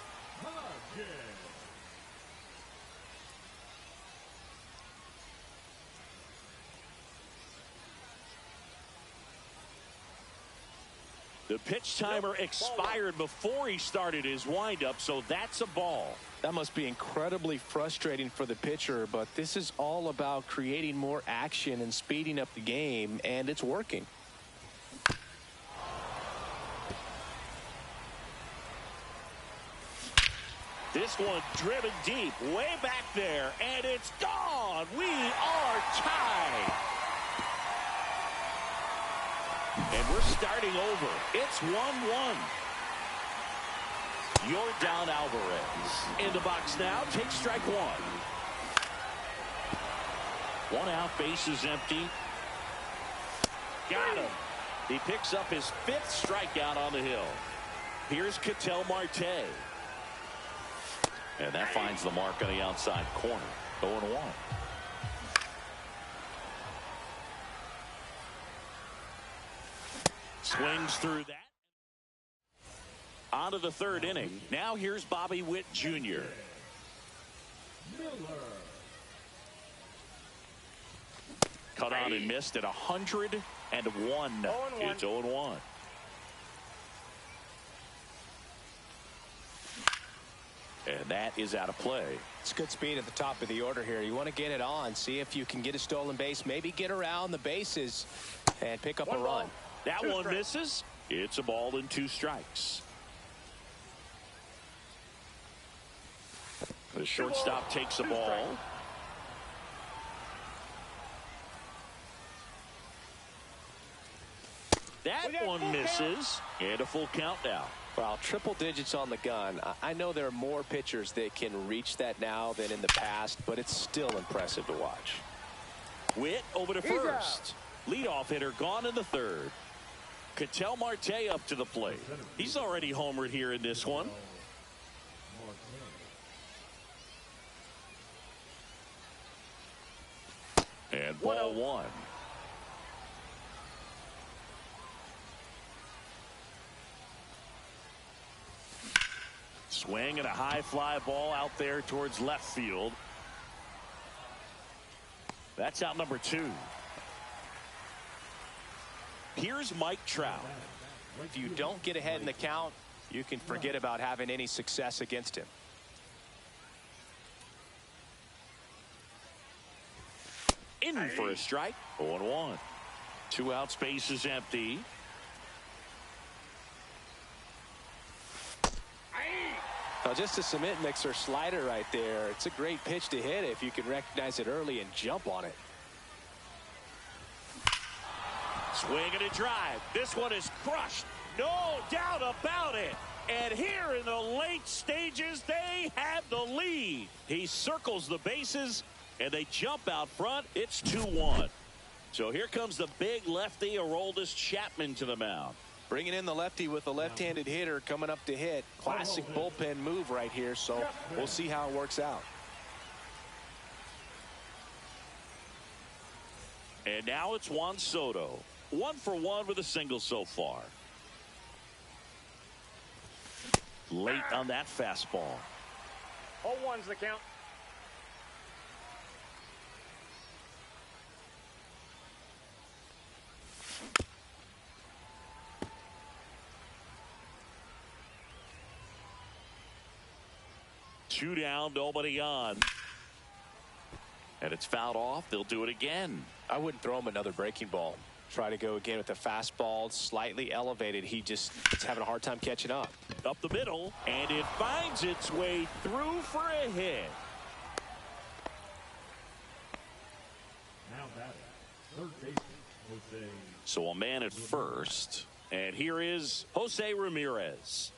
Speaker 1: The pitch timer expired before he started his windup, so that's a ball.
Speaker 2: That must be incredibly frustrating for the pitcher, but this is all about creating more action and speeding up the game, and it's working.
Speaker 1: This one driven deep, way back there, and it's gone. We are tied. And we're starting over. It's 1-1. Yordan Alvarez in the box now. Takes strike one. One out, base is empty. Got him. He picks up his 5th strikeout on the hill. Here's Ketel Marte. And that finds the mark on the outside corner. 0-1. Swings through that. On to the 3rd inning. Now here's Bobby Witt Jr. Cut on and missed at 101. It's 0-1. And that is out of play.
Speaker 2: It's good speed at the top of the order here. You want to get it on, see if you can get a stolen base, maybe get around the bases and pick up a run.
Speaker 1: That one misses. It's a ball and 2 strikes. The shortstop takes the ball. That one misses. And a full count now.
Speaker 2: Well, triple digits on the gun. I know there are more pitchers that can reach that now than in the past, but it's still impressive to watch.
Speaker 1: Witt over to first. Leadoff hitter gone in the 3rd. Ketel Marte up to the plate. He's already homered here in this one. And ball 1. Swing and a high fly ball out there towards left field. That's out number 2. Here's Mike Trout.
Speaker 2: If you don't get ahead in the count, you can forget about having any success against him.
Speaker 1: In for a strike. 0-1. 2 outs, base is empty.
Speaker 2: Now, just a cement mixer slider right there. It's a great pitch to hit if you can recognize it early and jump on it.
Speaker 1: Swing and a drive. This one is crushed. No doubt about it. And here in the late stages, they have the lead. He circles the bases, and they jump out front. It's 2-1. So here comes the big lefty, Aroldis Chapman, to the mound.
Speaker 2: Bringing in the lefty with a left-handed hitter coming up to hit. Classic bullpen move right here, so we'll see how it works out.
Speaker 1: And now it's Juan Soto. 1 for 1 with a single so far. Late on that fastball.
Speaker 3: 0-1's the count.
Speaker 1: Two down, nobody on. And it's fouled off. They'll do it again.
Speaker 2: I wouldn't throw him another breaking ball. Try to go again with the fastball, slightly elevated. He's having a hard time catching up.
Speaker 1: Up the middle, and it finds its way through for a hit.
Speaker 5: Now batting, third baseman,
Speaker 1: So a man at first. And here is Jose Ramirez.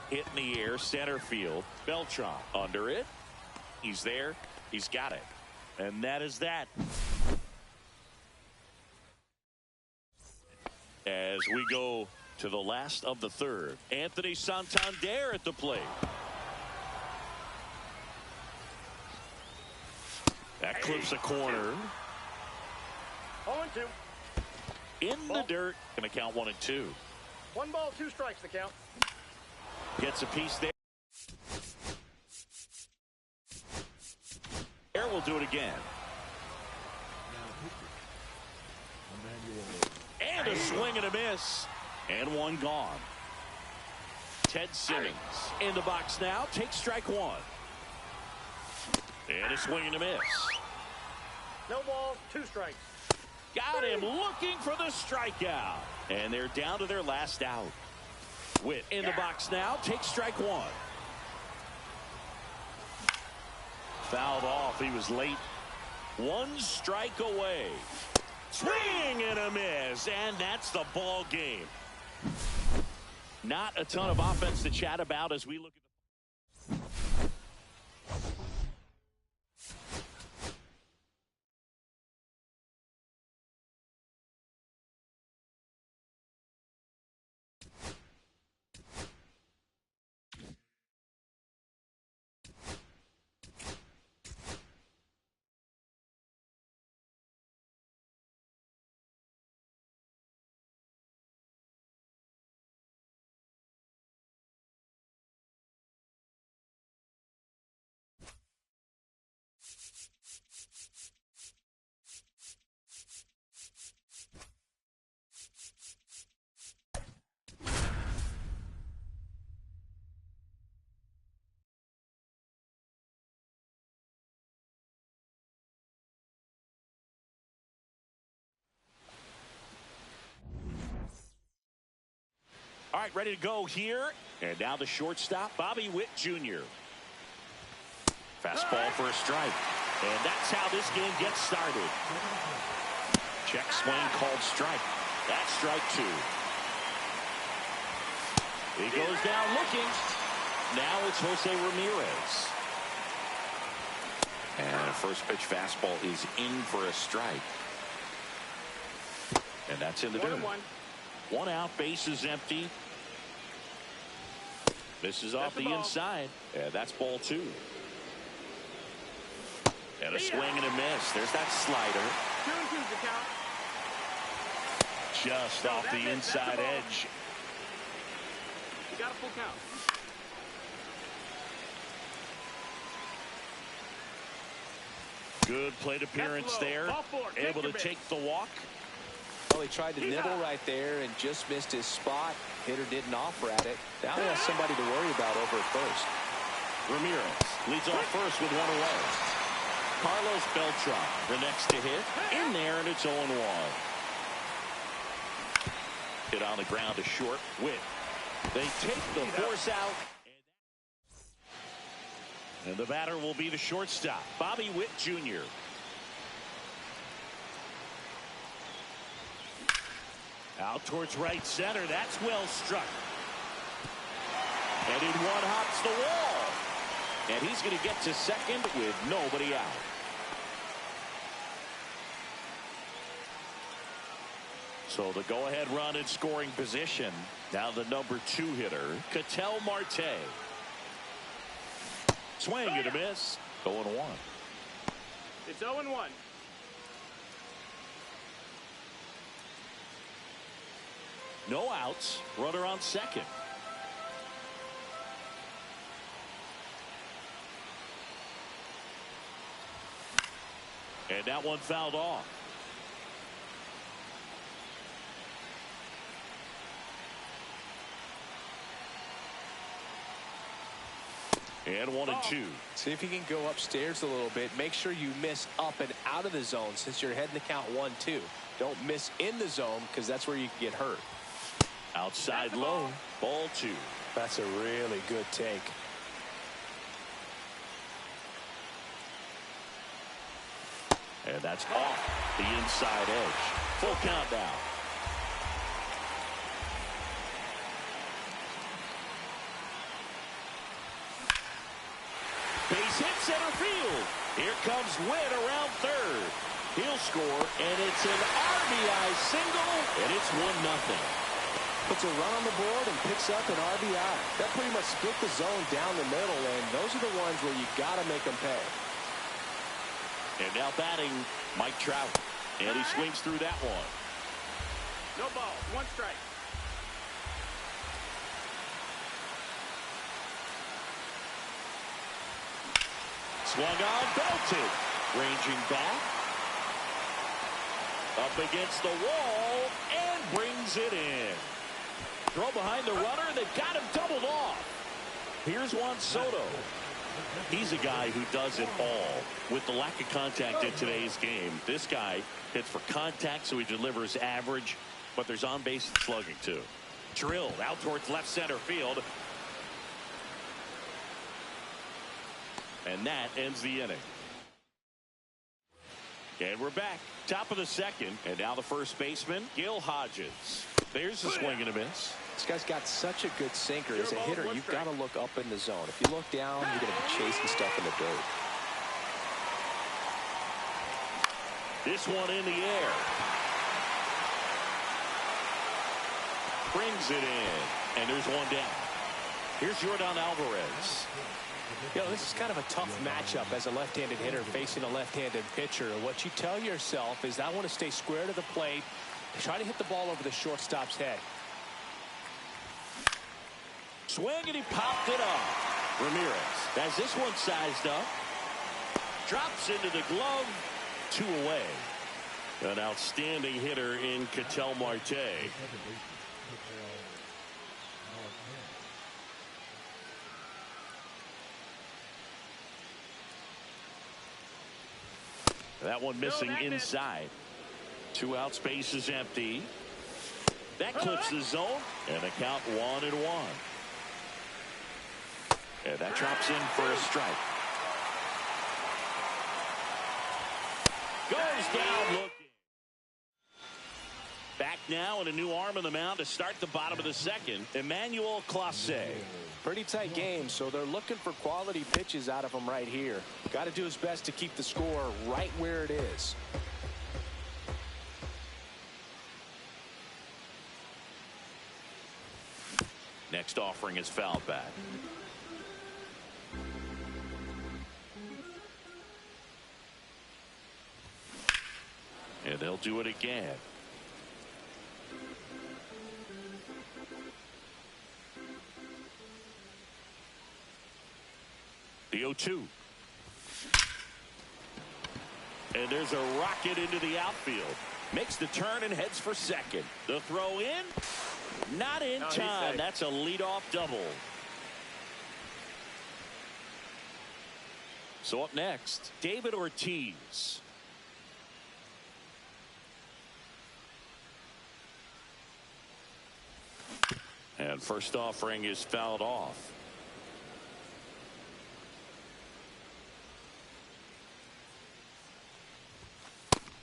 Speaker 1: Hit in the air, center field. Beltran under it. He's there. He's got it. And that is that. As we go to the last of the third, Anthony Santander at the plate. That clips a corner.
Speaker 3: 0-2.
Speaker 1: In the dirt. Going to count 1-2.
Speaker 3: 1 ball, 2 strikes to count.
Speaker 1: Gets a piece there. There will do it again. And a swing and a miss. And one gone. Ted Simmons in the box now. Takes strike one. And a swing and a miss.
Speaker 3: No balls, 2 strikes.
Speaker 1: Got him looking for the strikeout. And they're down to their last out. Witt in the box now. Takes strike one. Fouled off. He was late. 1 strike away. Swing and a miss. And that's the ball game. Not a ton of offense to chat about as we look at All right, ready to go here. And now the shortstop, Bobby Witt Jr. Fastball for a strike. And that's how this game gets started. Check swing called strike. That's strike 2. He goes down looking. Now it's Jose Ramirez.
Speaker 4: And a first pitch fastball is in for a strike.
Speaker 1: And that's in the dirt. 1 out, base is empty. This is off the inside. And that's ball 2. And a swing and a miss. There's that slider.
Speaker 3: 2-2 to count.
Speaker 1: Just off the inside edge.
Speaker 3: You got a full count.
Speaker 1: Good plate appearance there. Able to take the walk.
Speaker 2: Well, he tried to nibble right there and just missed his spot. Hitter didn't offer at it. Now he has somebody to worry about over at first.
Speaker 1: Ramirez leads off first with 1 away. Carlos Beltran, the next to hit. In there, and it's 0-1. Hit on the ground to short. Witt. They take the force out. And the batter will be the shortstop, Bobby Witt Jr. Out towards right center. That's well struck. And in one hops the wall. And he's going to get to second with nobody out. So the go-ahead run in scoring position. Now the number 2 hitter, Ketel Marte. Swing and a miss. 0-1.
Speaker 3: It's 0-1.
Speaker 1: No outs. Runner on second. And that one fouled off. And 1-2.
Speaker 2: See if you can go upstairs a little bit. Make sure you miss up and out of the zone since you're heading to count 1-2. Don't miss in the zone because that's where you can get hurt.
Speaker 1: Outside low. Ball 2.
Speaker 2: That's a really good take.
Speaker 1: And that's off the inside edge. Full count now. Base hit center field. Here comes Witt around third. He'll score, and it's an RBI single, and it's 1-0.
Speaker 2: Puts a run on the board and picks up an RBI. That pretty much split the zone down the middle, and those are the ones where you got to make them pay.
Speaker 1: And now batting Mike Trout. And he swings through that one.
Speaker 3: No ball. 1 strike.
Speaker 1: Swung on, belted. Ranging back. Up against the wall and brings it in. Throw behind the runner. They've got him doubled off. Here's Juan Soto. He's a guy who does it all. With the lack of contact in today's game, this guy hits for contact, so he delivers average, but there's on-base slugging too. Drilled out towards left center field. And that ends the inning. And we're back. Top of the second. And now the first baseman, Gil Hodges. There's the swing and a miss.
Speaker 2: This guy's got such a good sinker. As a hitter, you've got to look up in the zone. If you look down, you're going to be chasing stuff in the dirt.
Speaker 1: This one in the air. Brings it in. And there's one down. Here's Yordan Alvarez.
Speaker 2: You know, this is kind of a tough matchup as a left-handed hitter facing a left-handed pitcher. What you tell yourself is, I want to stay square to the plate, try to hit the ball over the shortstop's head.
Speaker 1: Swing, and he popped it off. Ramirez has this one sized up. Drops into the glove. 2 away. An outstanding hitter in Ketel Marte. That one missing inside. 2 outs, base is empty. That clips the zone, and a count 1-1. And that drops in for a strike. Goes down looking. Back now, and a new arm on the mound to start the bottom of the second, Emmanuel Clase.
Speaker 2: Pretty tight game, so they're looking for quality pitches out of him right here. Got to do his best to keep the score right where it is.
Speaker 1: Next offering is fouled back. And they'll do it again. The 0-2. And there's a rocket into the outfield. Makes the turn and heads for second. The throw in. Not in time. That's a leadoff double. So up next, David Ortiz. And first offering is fouled off.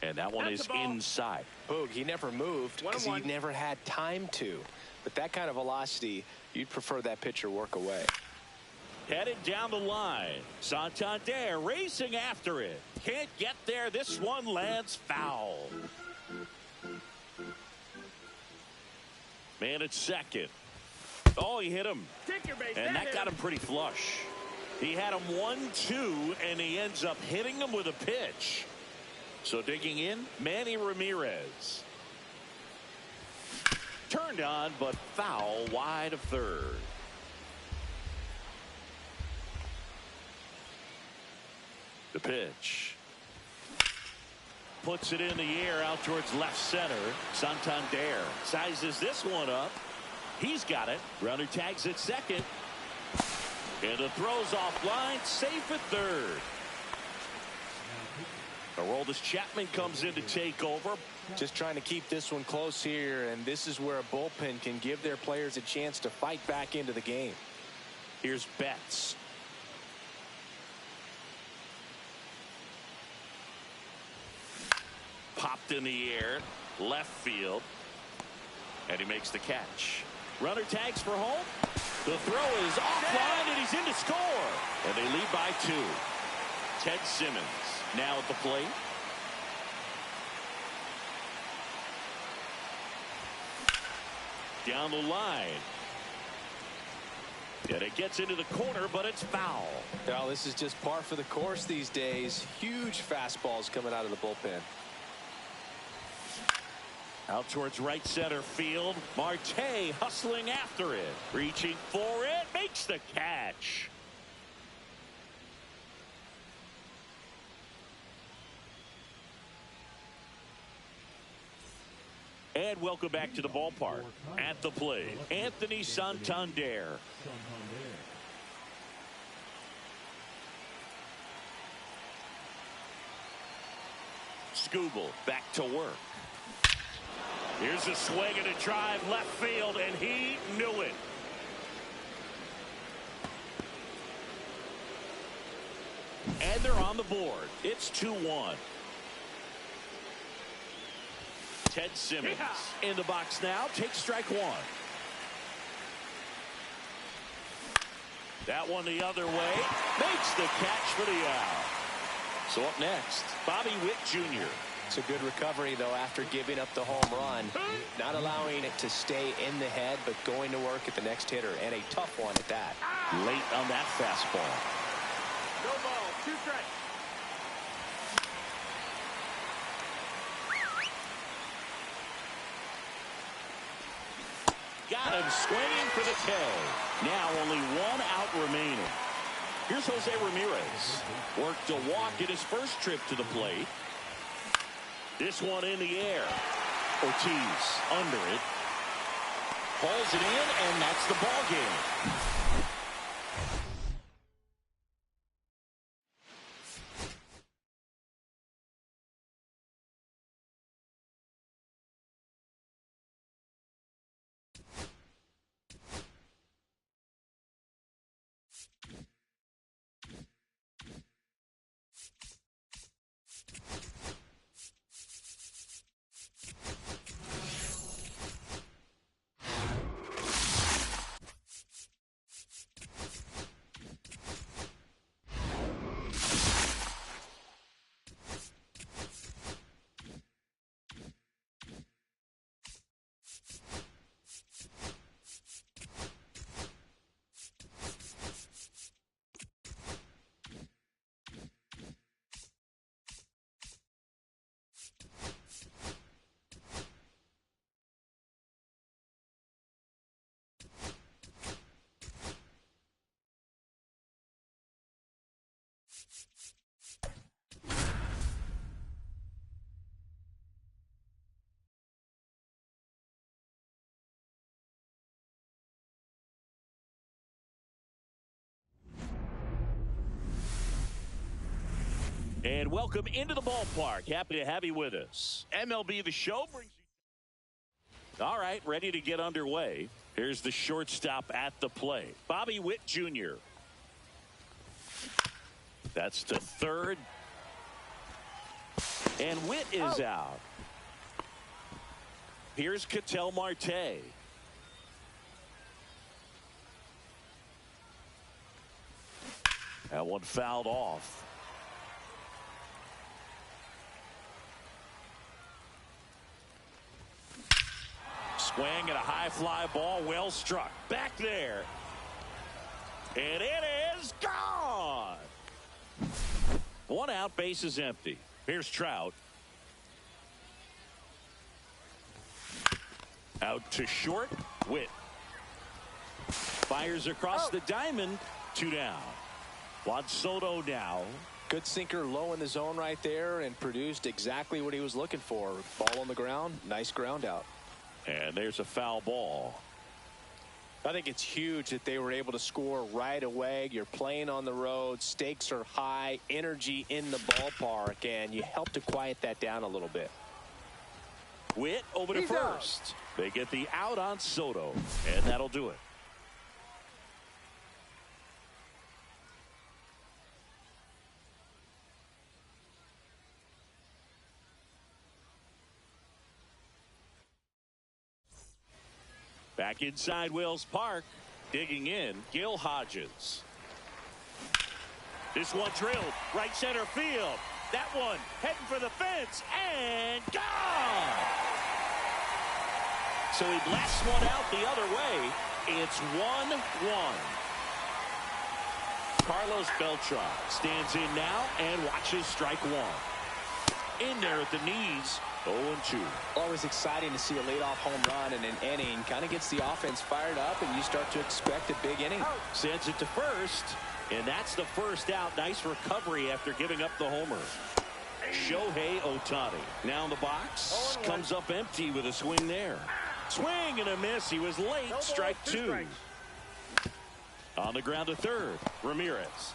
Speaker 1: And that one is inside.
Speaker 2: Boog, he never moved because he never had time to. But that kind of velocity, you'd prefer that pitcher work away.
Speaker 1: Headed down the line. Santander racing after it. Can't get there. This one lands foul. Man at second. Oh, he hit him. And that got him pretty flush. He had him 1-2, and he ends up hitting him with a pitch. So digging in, Manny Ramirez. Turned on, but foul wide of third. The pitch. Puts it in the air out towards left center. Santander sizes this one up. He's got it. Runner tags at second. And the throw's offline. Safe at third. Aroldis Chapman comes in to take over.
Speaker 2: Just trying to keep this one close here, and this is where a bullpen can give their players a chance to fight back into the game.
Speaker 1: Here's Betts. popped in the air, left field, and he makes the catch. Runner tags for home. The throw is offline, and he's in to score. And they lead by 2. Ted Simmons now at the plate. Down the line. And it gets into the corner, but it's foul.
Speaker 2: Well, this is just par for the course these days. Huge fastballs coming out of the bullpen.
Speaker 1: Out towards right center field. Marte hustling after it. Reaching for it. Makes the catch. And welcome back to the ballpark. At the plate, Anthony Santander. Skubal back to work. Here's a swing and a drive left field, and he knew it. And they're on the board. It's 2-1. Ted Simmons in the box now. Takes strike 1. That one the other way. Makes the catch for the out. So up next, Bobby Witt Jr.
Speaker 2: It's a good recovery, though, after giving up the home run. Not allowing it to stay in the head, but going to work at the next hitter, and a tough one at that.
Speaker 1: Late on that fastball.
Speaker 3: No ball, 2 strikes.
Speaker 1: Got him swinging for the K. Now only 1 out remaining. Here's Jose Ramirez. Worked a walk in his first trip to the plate. This one in the air. Ortiz under it. Pulls it in, and that's the ball game. And welcome into the ballpark. Happy to have you with us. MLB The Show brings you. All right, ready to get underway. Here's the shortstop at the plate, Bobby Witt Jr. That's to third. And Witt is out. Here's Ketel Marte. That one fouled off. Swing and a high fly ball, well struck. Back there. And it is gone. 1 out, base is empty. Here's Trout. Out to short. Witt. Fires across the diamond. 2 down. Juan Soto now.
Speaker 2: Good sinker low in the zone right there and produced exactly what he was looking for. Ball on the ground. Nice ground out.
Speaker 1: And there's a foul ball.
Speaker 2: I think it's huge that they were able to score right away. You're playing on the road. Stakes are high. Energy in the ballpark. And you help to quiet that down a little bit.
Speaker 1: Witt over to first. They get the out on Soto. And that'll do it. Back inside Wells Park. Digging in, Gil Hodges. This one drilled right center field. That one heading for the fence and gone. So he blasts one out the other way. It's 1-1. Carlos Beltran stands in now and watches strike one. In there at the knees, 0-2.
Speaker 2: Always exciting to see a leadoff home run in an inning. Kind of gets the offense fired up, and you start to expect a big inning.
Speaker 1: Sends it to first, and that's the first out. Nice recovery after giving up the homer. Shohei Ohtani now in the box. Comes up empty with a swing there. Swing and a miss. He was late. Strike two. On the ground to third. Ramirez.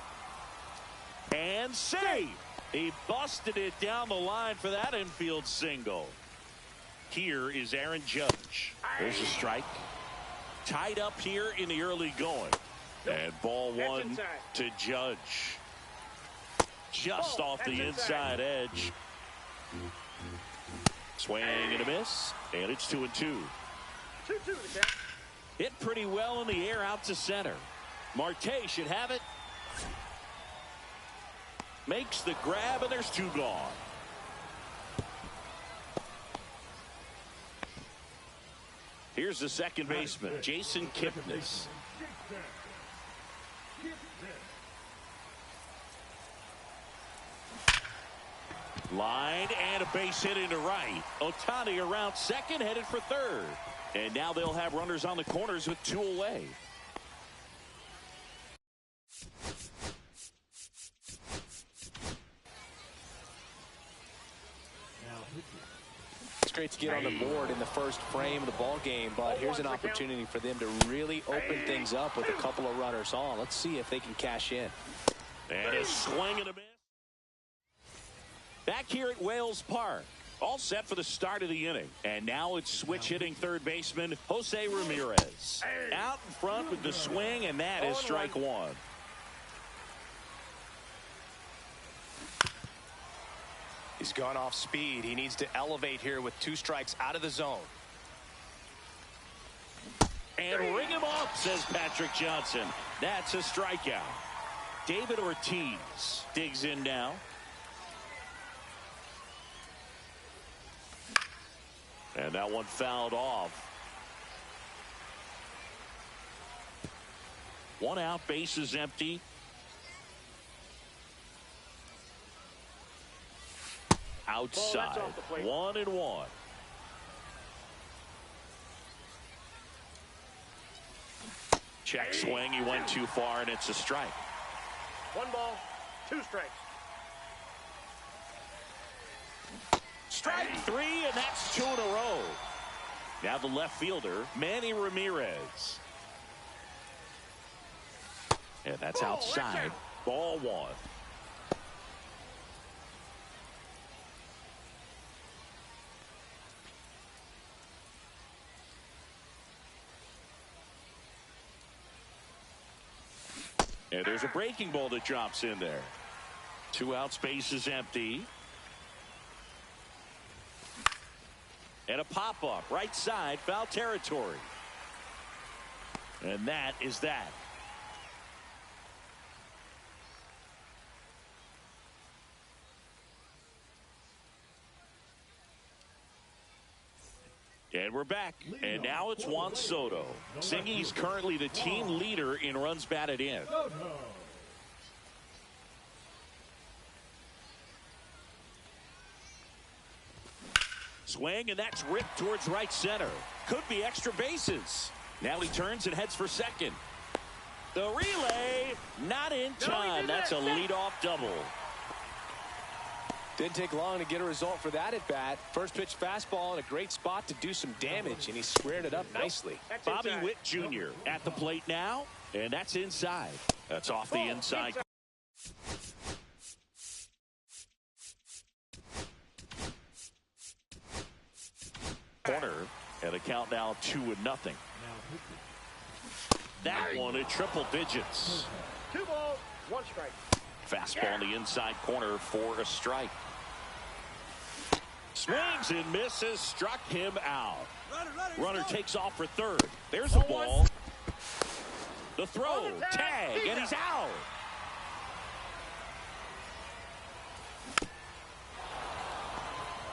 Speaker 1: And save. He busted it down the line for that infield single. Here is Aaron Judge. There's a strike. Tied up here in the early going. And ball one to Judge. Just off the inside edge. Swing and a miss. And it's 2-2.
Speaker 3: 2-2 the count.
Speaker 1: Hit pretty well in the air out to center. Marte should have it. Makes the grab, and there's two gone. Here's the second baseman, Jason Kipnis. Line and a base hit into right. Ohtani around second, headed for third. And now they'll have runners on the corners with two away.
Speaker 2: It's great to get on the board in the first frame of the ball game, but here's an opportunity for them to really open things up with a couple of runners on. Let's see if they can cash in.
Speaker 1: And a swing and a miss. Back here at Wells Park. All set for the start of the inning. And now it's switch hitting third baseman Jose Ramirez. Out in front with the swing, and that is strike one.
Speaker 2: He's gone off speed. He needs to elevate here with two strikes out of the zone.
Speaker 1: And ring him up, says Patrick Johnson. That's a strikeout. David Ortiz digs in now. And that one fouled off. One out, base is empty. Outside, 1-1. Check swing, he went too far, and it's a strike.
Speaker 3: 1 ball, 2 strikes.
Speaker 1: Strike three, and that's 2 in a row. Now the left fielder, Manny Ramirez. And that's outside. Ball one. And there's a breaking ball that drops in there. 2 outs, base is empty. And a pop-up, right side, foul territory. And that is that. And we're back. And now it's Juan Soto. Singy's currently the team leader in runs batted in. Swing, and that's ripped towards right center. Could be extra bases. Now he turns and heads for second. The relay, not in time. That's a leadoff double.
Speaker 2: Didn't take long to get a result for that at bat. First pitch fastball in a great spot to do some damage, and he squared it up nicely.
Speaker 1: Bobby Witt Jr. at the plate now, and that's inside. That's off the inside. Corner, and the count now 2-0. That one at triple digits.
Speaker 3: 2 balls, 1 strike.
Speaker 1: Fastball in the inside corner for a strike. Swings and misses, struck him out. Runner takes off for third. There's a ball. The throw, tag, and he's out.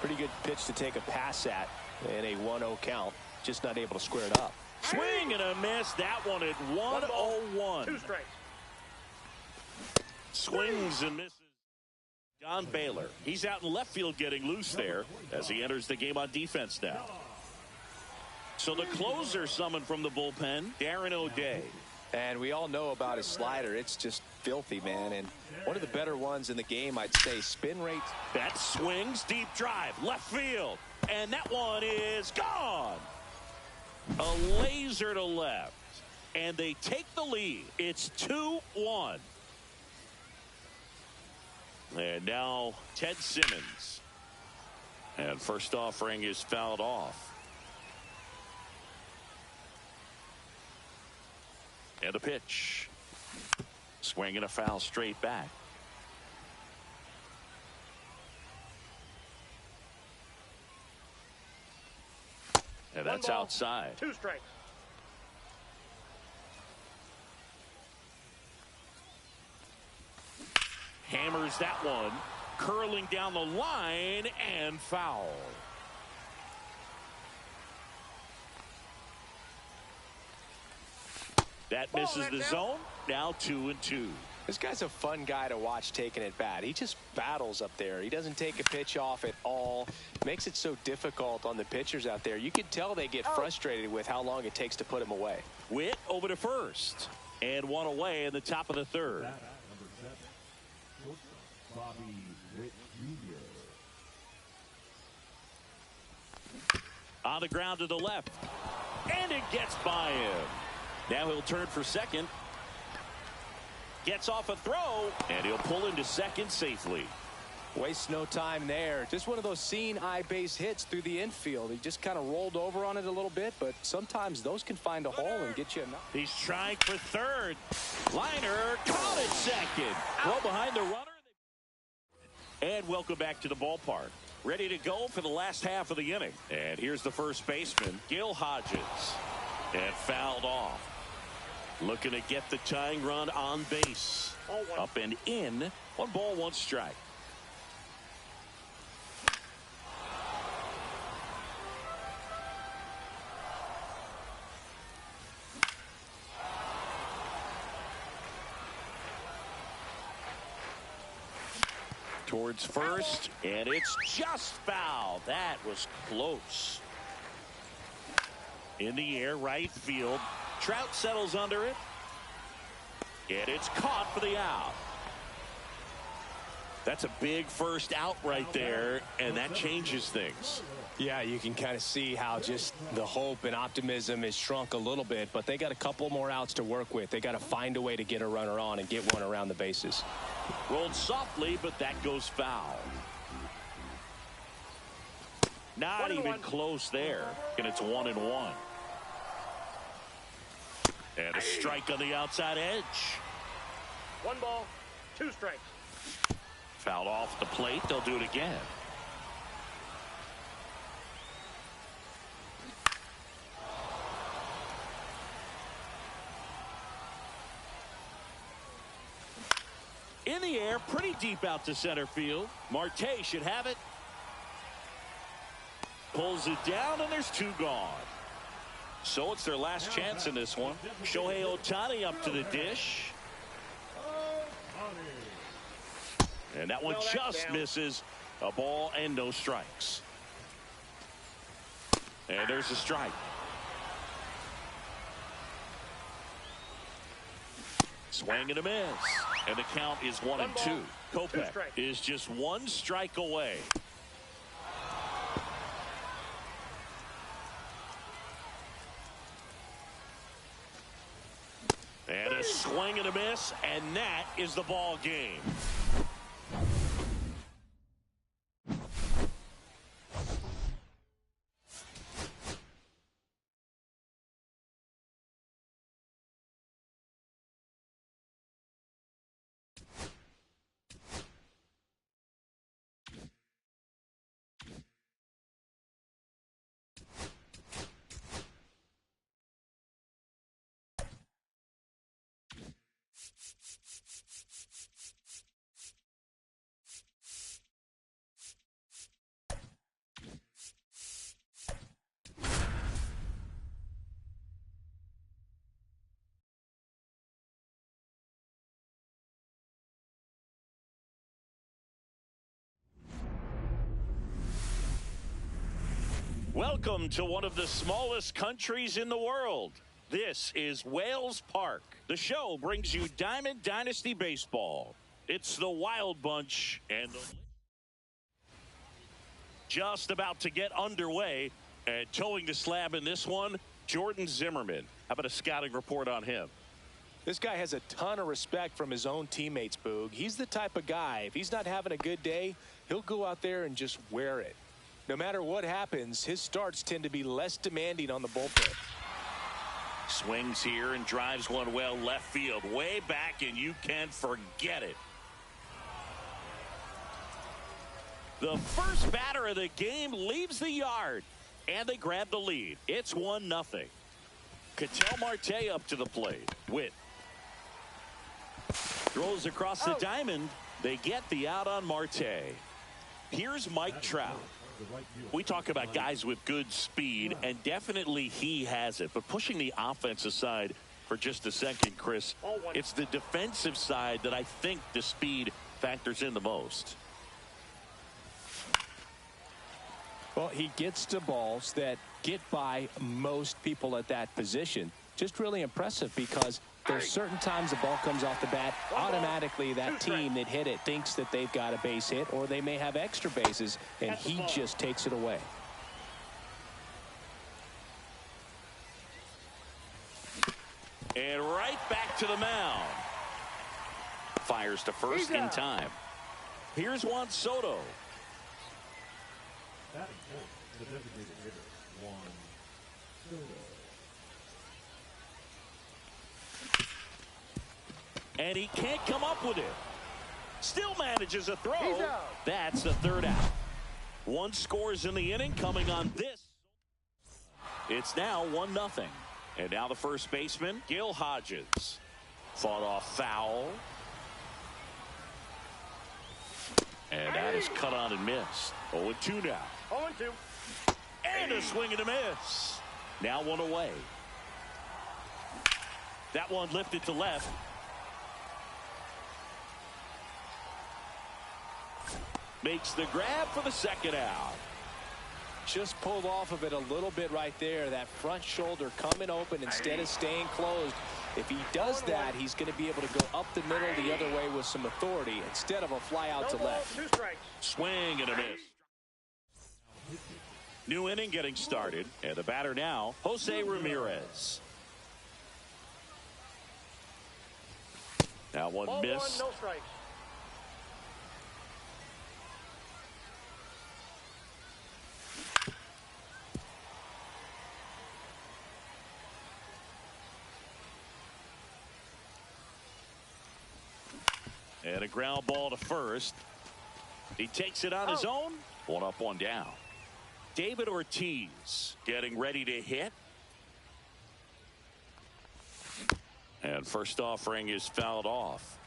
Speaker 2: Pretty good pitch to take a pass at in a 1-0 count. Just not able to square it up.
Speaker 1: Swing and a miss. That one at 1-0-1.
Speaker 3: 2 strikes.
Speaker 1: Swings and misses. Don Baylor. He's out in left field getting loose there as he enters the game on defense now. So the closer summoned from the bullpen, Darren O'Day.
Speaker 2: And we all know about his slider. It's just filthy, man. And one of the better ones in the game, I'd say. Spin rate.
Speaker 1: That swings, deep drive, left field. And that one is gone. A laser to left. And they take the lead. It's 2-1. And now Ted Simmons. And first offering is fouled off. And a pitch. Swing and a foul straight back. And that's outside.
Speaker 3: 2 strikes.
Speaker 1: Hammers that one. Curling down the line and foul. That misses the zone. Now 2-2.
Speaker 2: This guy's a fun guy to watch taking at bat. He just battles up there. He doesn't take a pitch off at all. Makes it so difficult on the pitchers out there. You can tell they get frustrated with how long it takes to put him away.
Speaker 1: Witt over to first. And one away in the top of the third.
Speaker 5: Bobby Witt Jr.
Speaker 1: On the ground to the left. And it gets by him. Now he'll turn for second. Gets off a throw. And he'll pull into second safely.
Speaker 2: Wastes no time there. Just one of those seen eye base hits through the infield. He just kind of rolled over on it a little bit, but sometimes those can find a hole and get you enough.
Speaker 1: He's trying for third. Liner caught at second. Well behind the runner. And welcome back to the ballpark. Ready to go for the last half of the inning. And here's the first baseman, Gil Hodges. And fouled off. Looking to get the tying run on base. Up and in. 1 ball, 1 strike. Towards first, and it's just foul. That was close. In the air, right field. Trout settles under it. And it's caught for the out. That's a big first out right there, and that changes things.
Speaker 2: Yeah, you can kind of see how just the hope and optimism is shrunk a little bit, but they got a couple more outs to work with. They got to find a way to get a runner on and get one around the bases.
Speaker 1: Rolled softly, but that goes foul. Not even close there, and it's 1-1. And a strike on the outside edge.
Speaker 3: 1 ball, 2 strikes.
Speaker 1: Fouled off the plate. They'll do it again. In the air, pretty deep out to center field. Marte should have it. Pulls it down, and there's 2 gone. So it's their last chance in this one. Shohei Ohtani up to the dish. And that one just misses. A ball and no strikes. And there's a strike. Swing and a miss. And the count is 1-2. Kopech is just 1 strike away. And a swing and a miss, and that is the ball game. Welcome to one of the smallest countries in the world. This is Wales Park. The show brings you Diamond Dynasty Baseball. It's the Wild Bunch and just about to get underway, and towing the slab in this one, Jordan Zimmermann. How about a scouting report on him?
Speaker 2: This guy has a ton of respect from his own teammates, Boog. He's the type of guy, if he's not having a good day, he'll go out there and just wear it. No matter what happens, his starts tend to be less demanding on the bullpen.
Speaker 1: Swings here and drives one well left field, way back, and you can forget it. The first batter of the game leaves the yard, and they grab the lead. It's 1-0. Ketel Marte up to the plate. Witt throws across the diamond. They get the out on Marte. Here's Mike Trout. We talk about guys with good speed, and definitely he has it. But pushing the offense aside for just a second, Chris, it's the defensive side that I think the speed factors in the most.
Speaker 2: Well, he gets to balls that get by most people at that position. Just really impressive because there's certain times the ball comes off the bat, automatically that team that hit it thinks that they've got a base hit, or they may have extra bases, and he just takes it away.
Speaker 1: And right back to the mound. Fires to first in time. Here's Juan Soto.
Speaker 5: Batting fourth, the designated hitter, Juan Soto.
Speaker 1: And he can't come up with it. Still manages a throw. That's the third out. One scores in the inning coming on this. It's now 1-0. And now the first baseman, Gil Hodges. Fought off foul. And that is cut on and missed. 0-2 now.
Speaker 3: 0-2.
Speaker 1: And a swing and a miss. Now one away. That one lifted to left. Makes the grab for the second out.
Speaker 2: Just pulled off of it a little bit right there. That front shoulder coming open instead of staying closed. If he does that, he's going to be able to go up the middle the other way with some authority instead of a fly out to left.
Speaker 3: 2 strikes.
Speaker 1: Swing and a miss. New inning getting started, and the batter now, Jose Ramirez. Now one miss.
Speaker 3: 1, no strikes.
Speaker 1: And a ground ball to first. He takes it on his own. 1 up, 1 down. David Ortiz getting ready to hit. And first offering is fouled off.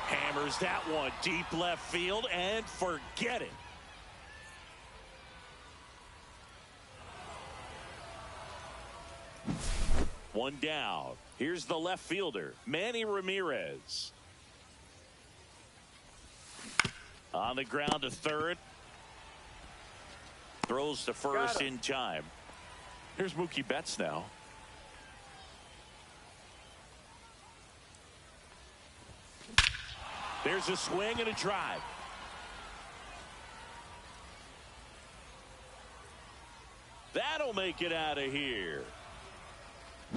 Speaker 1: Hammers that one deep left field and forget it. One down. Here's the left fielder, Manny Ramirez. On the ground to third. Throws to first in time. Here's Mookie Betts now. There's a swing and a drive. That'll make it out of here.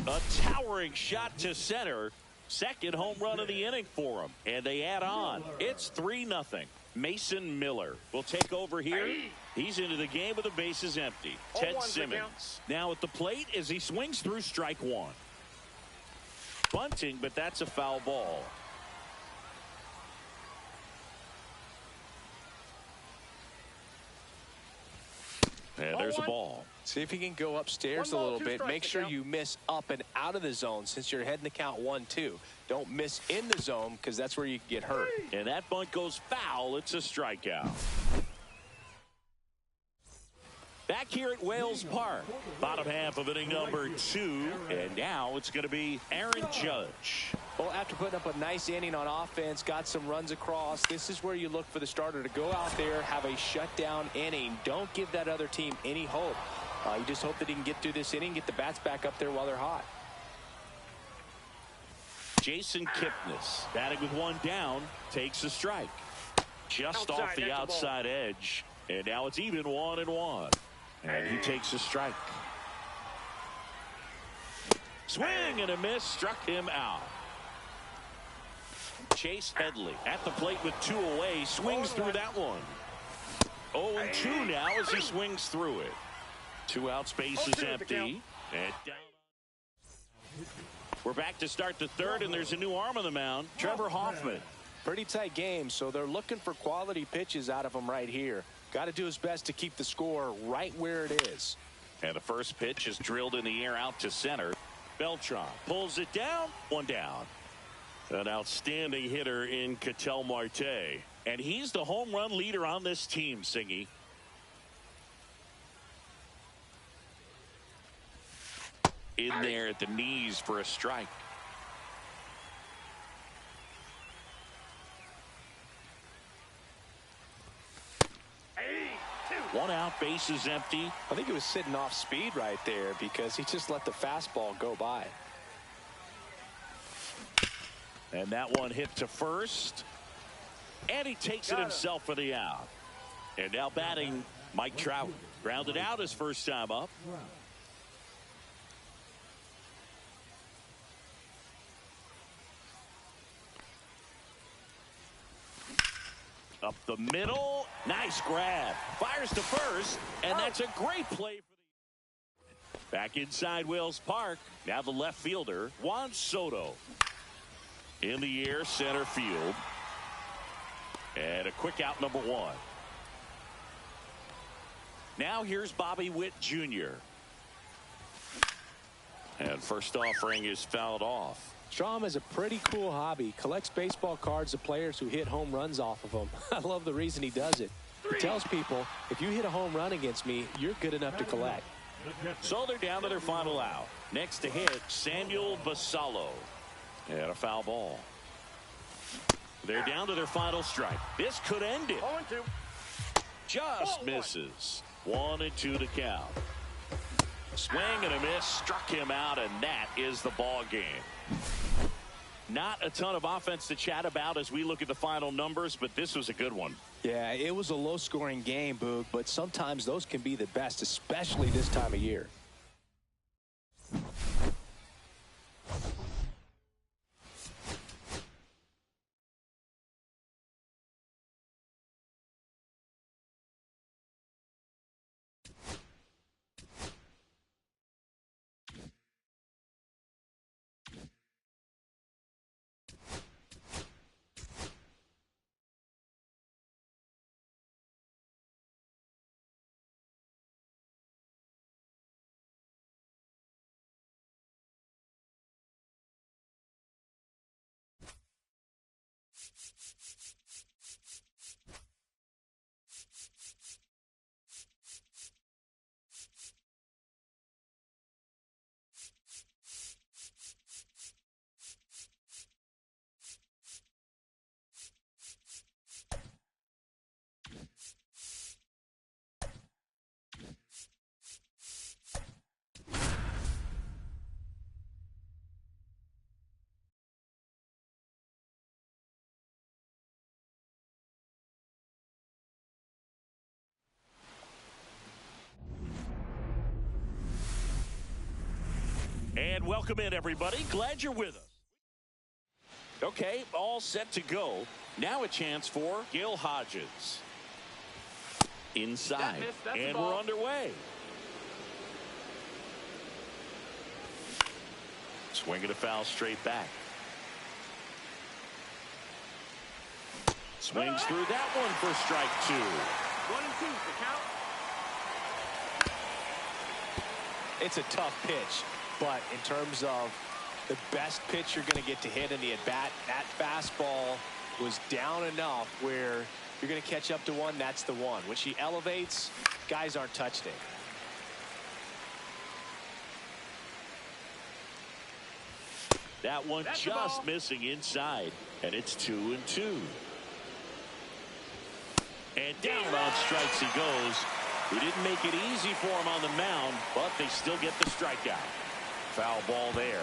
Speaker 1: A towering shot to center. Second home run of the inning for him. And they add on. It's 3-0. Mason Miller will take over here. He's into the game with the bases empty. Ted Simmons now at the plate as he swings through strike one. Bunting, but that's a foul ball. And there's a ball.
Speaker 2: See if he can go upstairs a little bit. Make sure you miss up and out of the zone since you're heading to count 1-2. Don't miss in the zone because that's where you can get hurt.
Speaker 1: And that bunt goes foul. It's a strikeout. Back here at Wales Park, bottom half of inning number 2, and now it's going to be Aaron Judge.
Speaker 2: Well, after putting up a nice inning on offense, got some runs across, this is where you look for the starter to go out there, have a shutdown inning. Don't give that other team any hope. You just hope that he can get through this inning, get the bats back up there while they're hot.
Speaker 1: Jason Kipnis, batting with one down, takes a strike. Just
Speaker 3: Outside,
Speaker 1: off the
Speaker 3: that's a ball.
Speaker 1: outside edge. And now it's even 1-1. And he takes a strike. Swing and a miss, struck him out. Chase Headley at the plate with 2 away, swings through that one. 0-2 now as he swings through it. 2 outs, base is empty. And down. We're back to start the third, and there's a new arm on the mound, Trevor Hoffman.
Speaker 2: Pretty tight game, so they're looking for quality pitches out of him right here. Got to do his best to keep the score right where it is.
Speaker 1: And the first pitch is drilled in the air out to center. Beltran pulls it down, 1 down. An outstanding hitter in Ketel Marte. And he's the home run leader on this team, Singy. In there at the knees for a strike. One out, base is empty.
Speaker 2: I think he was sitting off speed right there because he just let the fastball go by.
Speaker 1: And that one hit to first. And he takes it himself for the out. And now batting Mike Trout. Grounded out his first time up. Up the middle. Nice grab. Fires to first. And that's a great play for the. Back inside Wales Park. Now the left fielder, Juan Soto. In the air, center field. And a quick out, number 1. Now here's Bobby Witt Jr. And first offering is fouled off.
Speaker 2: Strom has a pretty cool hobby. Collects baseball cards of players who hit home runs off of them. I love the reason he does it. He tells people, if you hit a home run against me, you're good enough to collect.
Speaker 1: So they're down to their final out. Next to hit, Samuel Basallo. And a foul ball. They're down to their final strike. This could end it.
Speaker 3: 0-2.
Speaker 1: Just misses. 1-2 to count. Swing and a miss, struck him out, and that is the ball game. Not a ton of offense to chat about as we look at the final numbers, but this was a good one.
Speaker 2: Yeah, it was a low-scoring game, Boog, but sometimes those can be the best, especially this time of year.
Speaker 1: And welcome in, everybody. Glad you're with us. Okay, all set to go. Now a chance for Gil Hodges. Inside. And we're underway. Swinging a foul straight back. Swings through that one for strike 2.
Speaker 3: 1-2 to count.
Speaker 2: It's a tough pitch, but in terms of the best pitch you're going to get to hit in the at-bat, that fastball was down enough where you're going to catch up to one, that's the one. When she elevates, guys aren't touching it.
Speaker 1: That one
Speaker 3: That's the
Speaker 1: just
Speaker 3: ball.
Speaker 1: missing inside, and it's 2-2. And down on strikes he goes. We didn't make it easy for him on the mound, but they still get the strikeout. Foul ball there.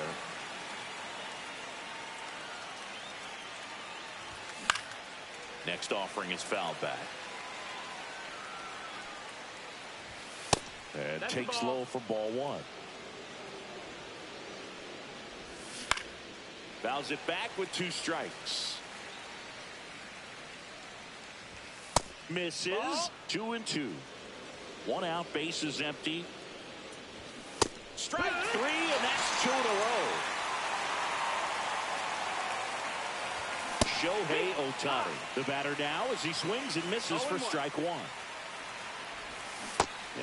Speaker 1: Next offering is fouled back. And
Speaker 3: That's the
Speaker 1: takes
Speaker 3: ball.
Speaker 1: low for ball one. Fouls it back with 2 strikes. Misses.
Speaker 3: Ball.
Speaker 1: 2-2. 1 out, base is empty. Strike 3, and that's 2 in a row. Shohei Ohtani, the batter now as he swings and misses for
Speaker 3: 0-1.
Speaker 1: strike 1.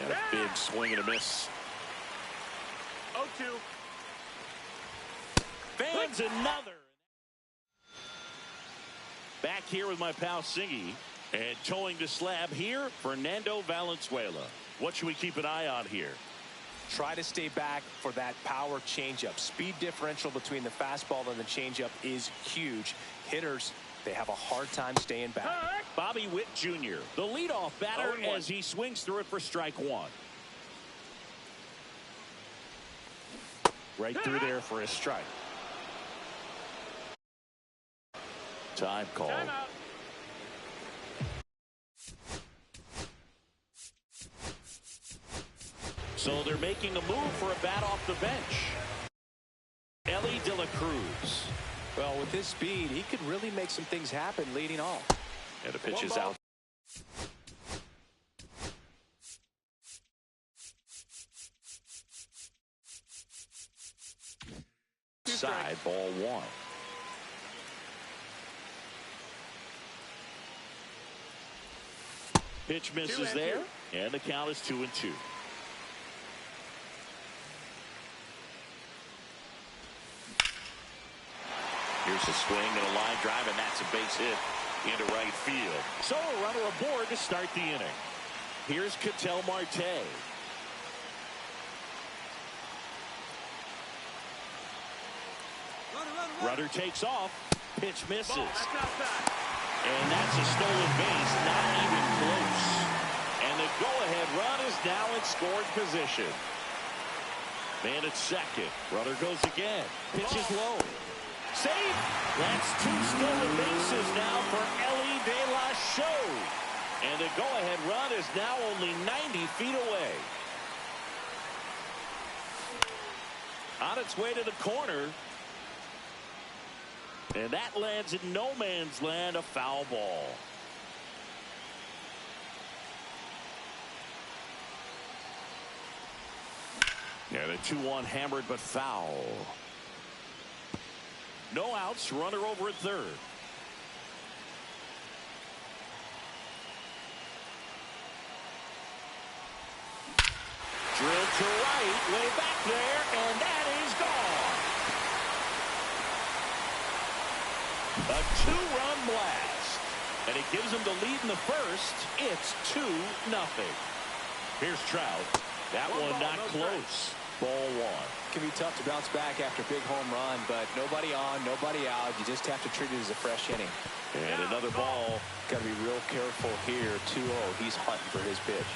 Speaker 1: And a big swing and a miss.
Speaker 3: 0-2.
Speaker 1: Fans another. Back here with my pal Singy. And towing the slab here, Fernando Valenzuela. What should we keep an eye on here?
Speaker 2: Try to stay back for that power changeup. Speed differential between the fastball and the changeup is huge. Hitters, they have a hard time staying back.
Speaker 1: Bobby Witt Jr., the leadoff batter
Speaker 3: 0-1.
Speaker 1: as he swings through it for strike 1. Right through there for a strike. Time call.
Speaker 3: Timeout.
Speaker 1: So they're making a move for a bat off the bench. Elly De La Cruz.
Speaker 2: Well, with his speed, he could really make some things happen leading off.
Speaker 1: And the pitch
Speaker 3: One
Speaker 1: is
Speaker 3: ball.
Speaker 1: out. Side ball 1. Pitch misses
Speaker 3: 2-2.
Speaker 1: there, and the count is 2-2. Here's a swing and a line drive, and that's a base hit into right field. So a runner aboard to start the inning. Here's Ketel Marte. Runner takes off. Pitch misses.
Speaker 3: Ball. That's outside.
Speaker 1: And that's a stolen base, not even close. And the go-ahead run is now in scoring position. Man at second. Runner goes again. Pitches low. Safe. That's 2 stolen bases now for Elly De La Show. And the go-ahead run is now only 90 feet away. On its way to the corner. And that lands in no man's land, a foul ball. And a 2-1 hammered but foul. No outs, runner over at third. Drilled to right, way back there, and that is gone. A 2-run blast. And it gives them the lead in the first. It's 2-0. Here's Trout. That
Speaker 3: One
Speaker 1: one
Speaker 3: ball,
Speaker 1: not
Speaker 3: no
Speaker 1: close. Ball 1.
Speaker 2: Can be tough to bounce back after a big home run, but nobody on, nobody out. You just have to treat it as a fresh inning.
Speaker 1: And another ball.
Speaker 2: Got to be real careful here. 2-0. He's hunting for his pitch.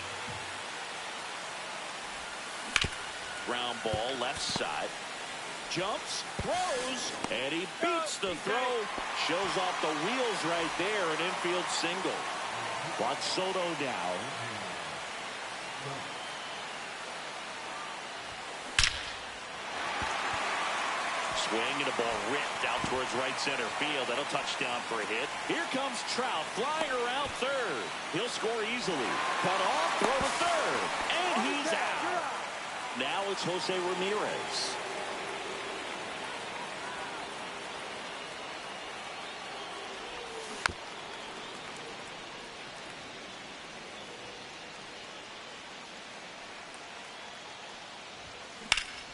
Speaker 1: Ground ball left side. Jumps, throws, and he beats the throw. Shows off the wheels right there. An infield single. Juan Soto now. Swing and a ball ripped out towards right center field. That'll touch down for a hit. Here comes Trout flying around third. He'll score easily. Cut off, throw to third. And he's out. Now it's Jose Ramirez.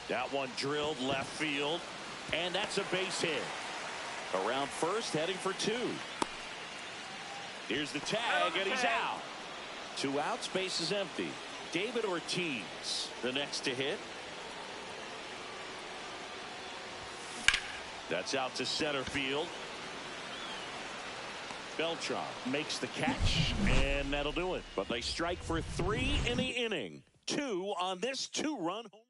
Speaker 1: That one drilled left field. And that's a base hit. Around first, heading for 2. Here's the tag, and he's out. 2 outs, base is empty. David Ortiz, the next to hit. That's out to center field. Beltran makes the catch, and that'll do it. But they strike for 3 in the inning. 2 on this 2-run home run.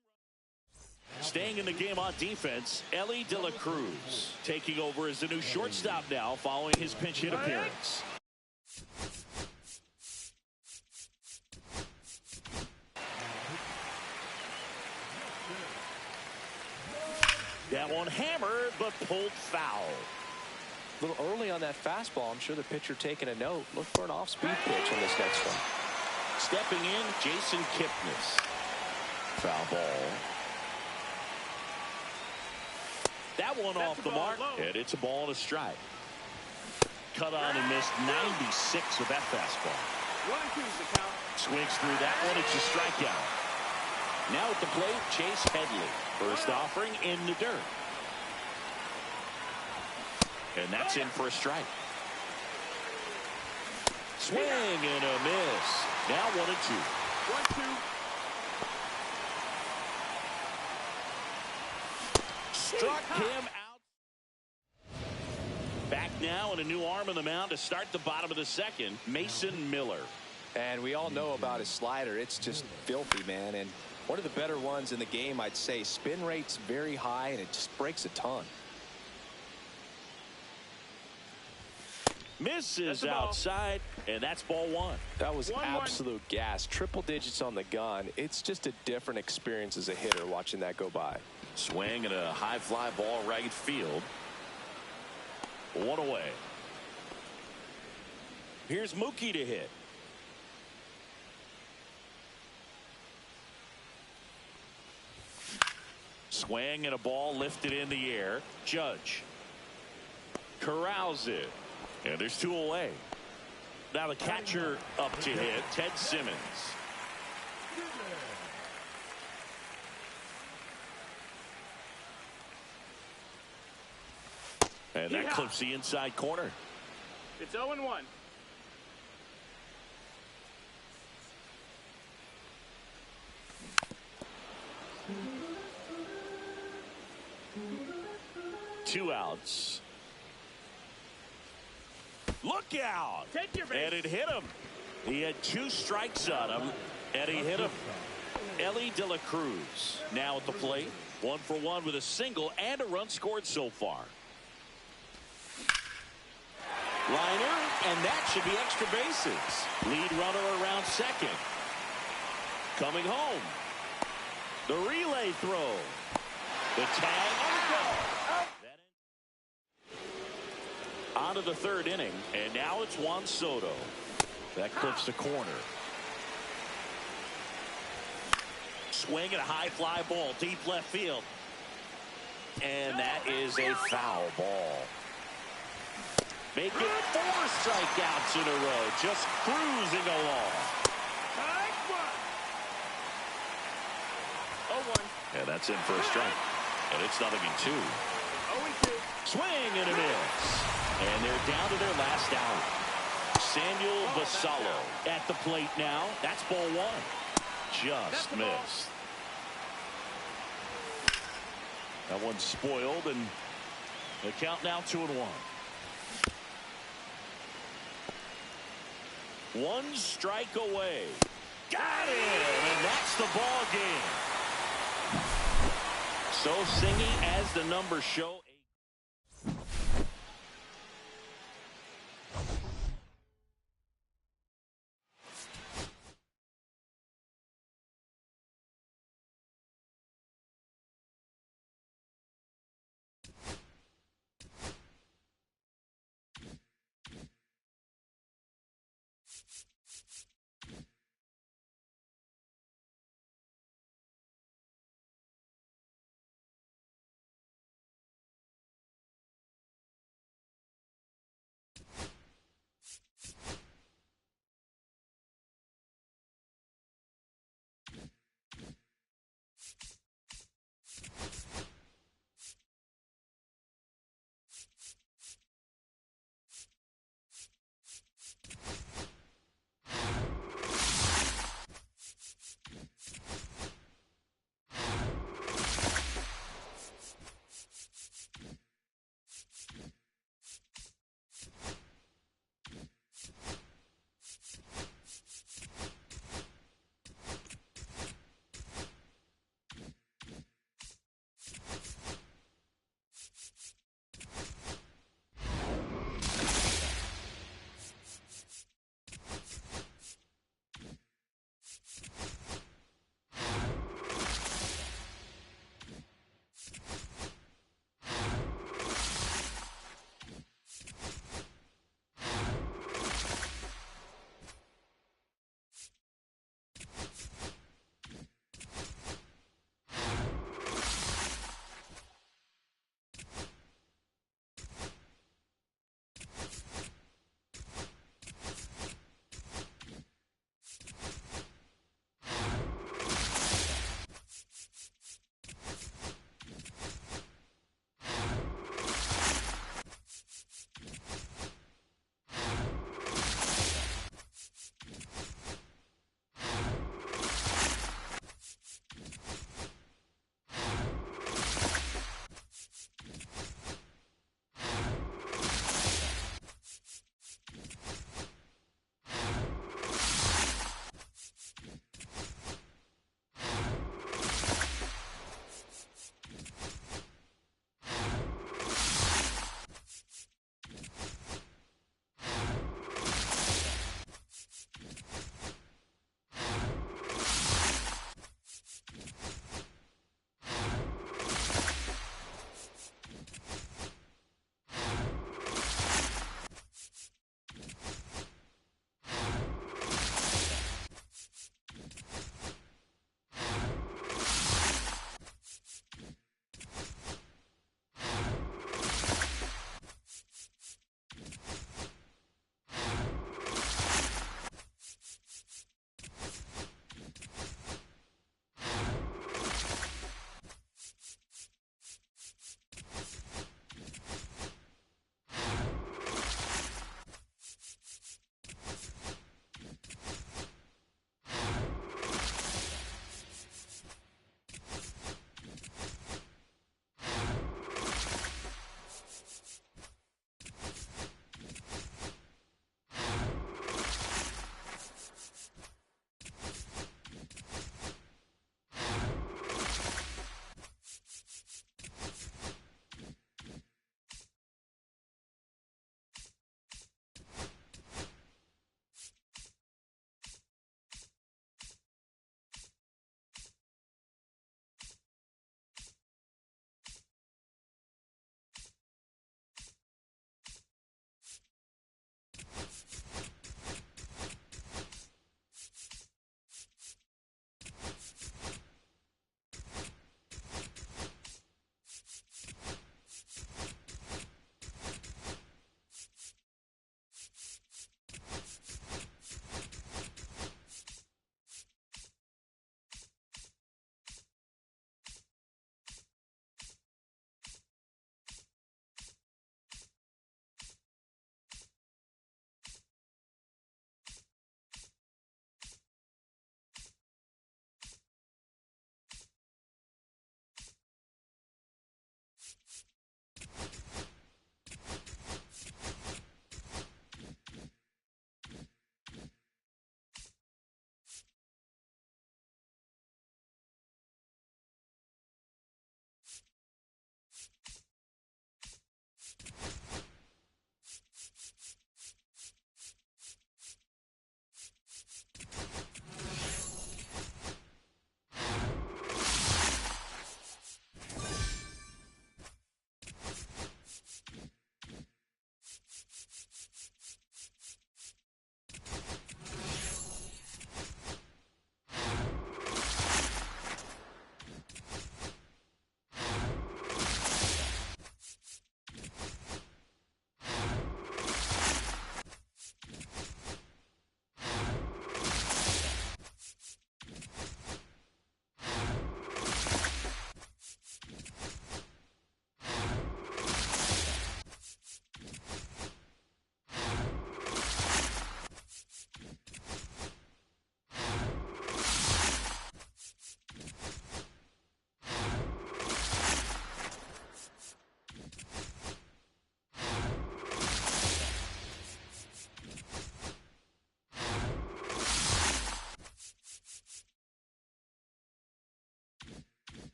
Speaker 1: Staying in the game on defense, Elly De La Cruz taking over as the new shortstop now following his pinch hit appearance. That one hammered, but pulled foul.
Speaker 2: A little early on that fastball. I'm sure the pitcher taking a note. Look for an off-speed pitch on this next one.
Speaker 1: Stepping in, Jason Kipnis. Foul ball. That one off the mark, and it's a ball and a strike. Cut on and missed 96 with that fastball.
Speaker 3: 1-2's the count.
Speaker 1: Swings through that one. It's a strikeout. Now at the plate, Chase Headley. First offering in the dirt. And that's in for a strike. Swing and a miss. Now 1-2.
Speaker 3: 1-2.
Speaker 1: Struck him out. Back now and a new arm on the mound to start the bottom of the second, Mason Miller.
Speaker 2: And we all know about his slider. It's just filthy, man. And one of the better ones in the game, I'd say. Spin rate's very high, and it just breaks a ton.
Speaker 1: Misses outside, and that's ball 1.
Speaker 2: That was absolute gas. Triple digits on the gun. It's just a different experience as a hitter watching that go by.
Speaker 1: Swing and a high fly ball right field. 1 away. Here's Mookie to hit. Swing and a ball lifted in the air. Judge corrals it. And there's 2 away. Now the catcher up to hit, Ted Simmons. And that clips the inside corner.
Speaker 3: It's 0-1.
Speaker 1: Two outs. Look out!
Speaker 3: Take your base.
Speaker 1: And it hit him. He had 2 strikes on him, and he hit him. Elly De La Cruz now at the plate. 1 for 1 with a single and a run scored so far. Liner, and that should be extra bases. Lead runner around second. Coming home. The relay throw. The tag. On to the 3rd inning, and now it's Juan Soto. That clips the corner. Swing and a high fly ball, deep left field. And that is a foul ball. Make it 4 strikeouts in a row, just cruising along.
Speaker 3: 0-1.
Speaker 1: And that's in for a strike. And it's 0-2.
Speaker 3: 0-2.
Speaker 1: Swing and a miss. And they're down to their last out. Samuel Basallo at the plate now. That's ball 1. Just missed. That one's spoiled, and the count now 2-1. 1 strike away. Got him, and that's the ball game. So singing as the numbers show.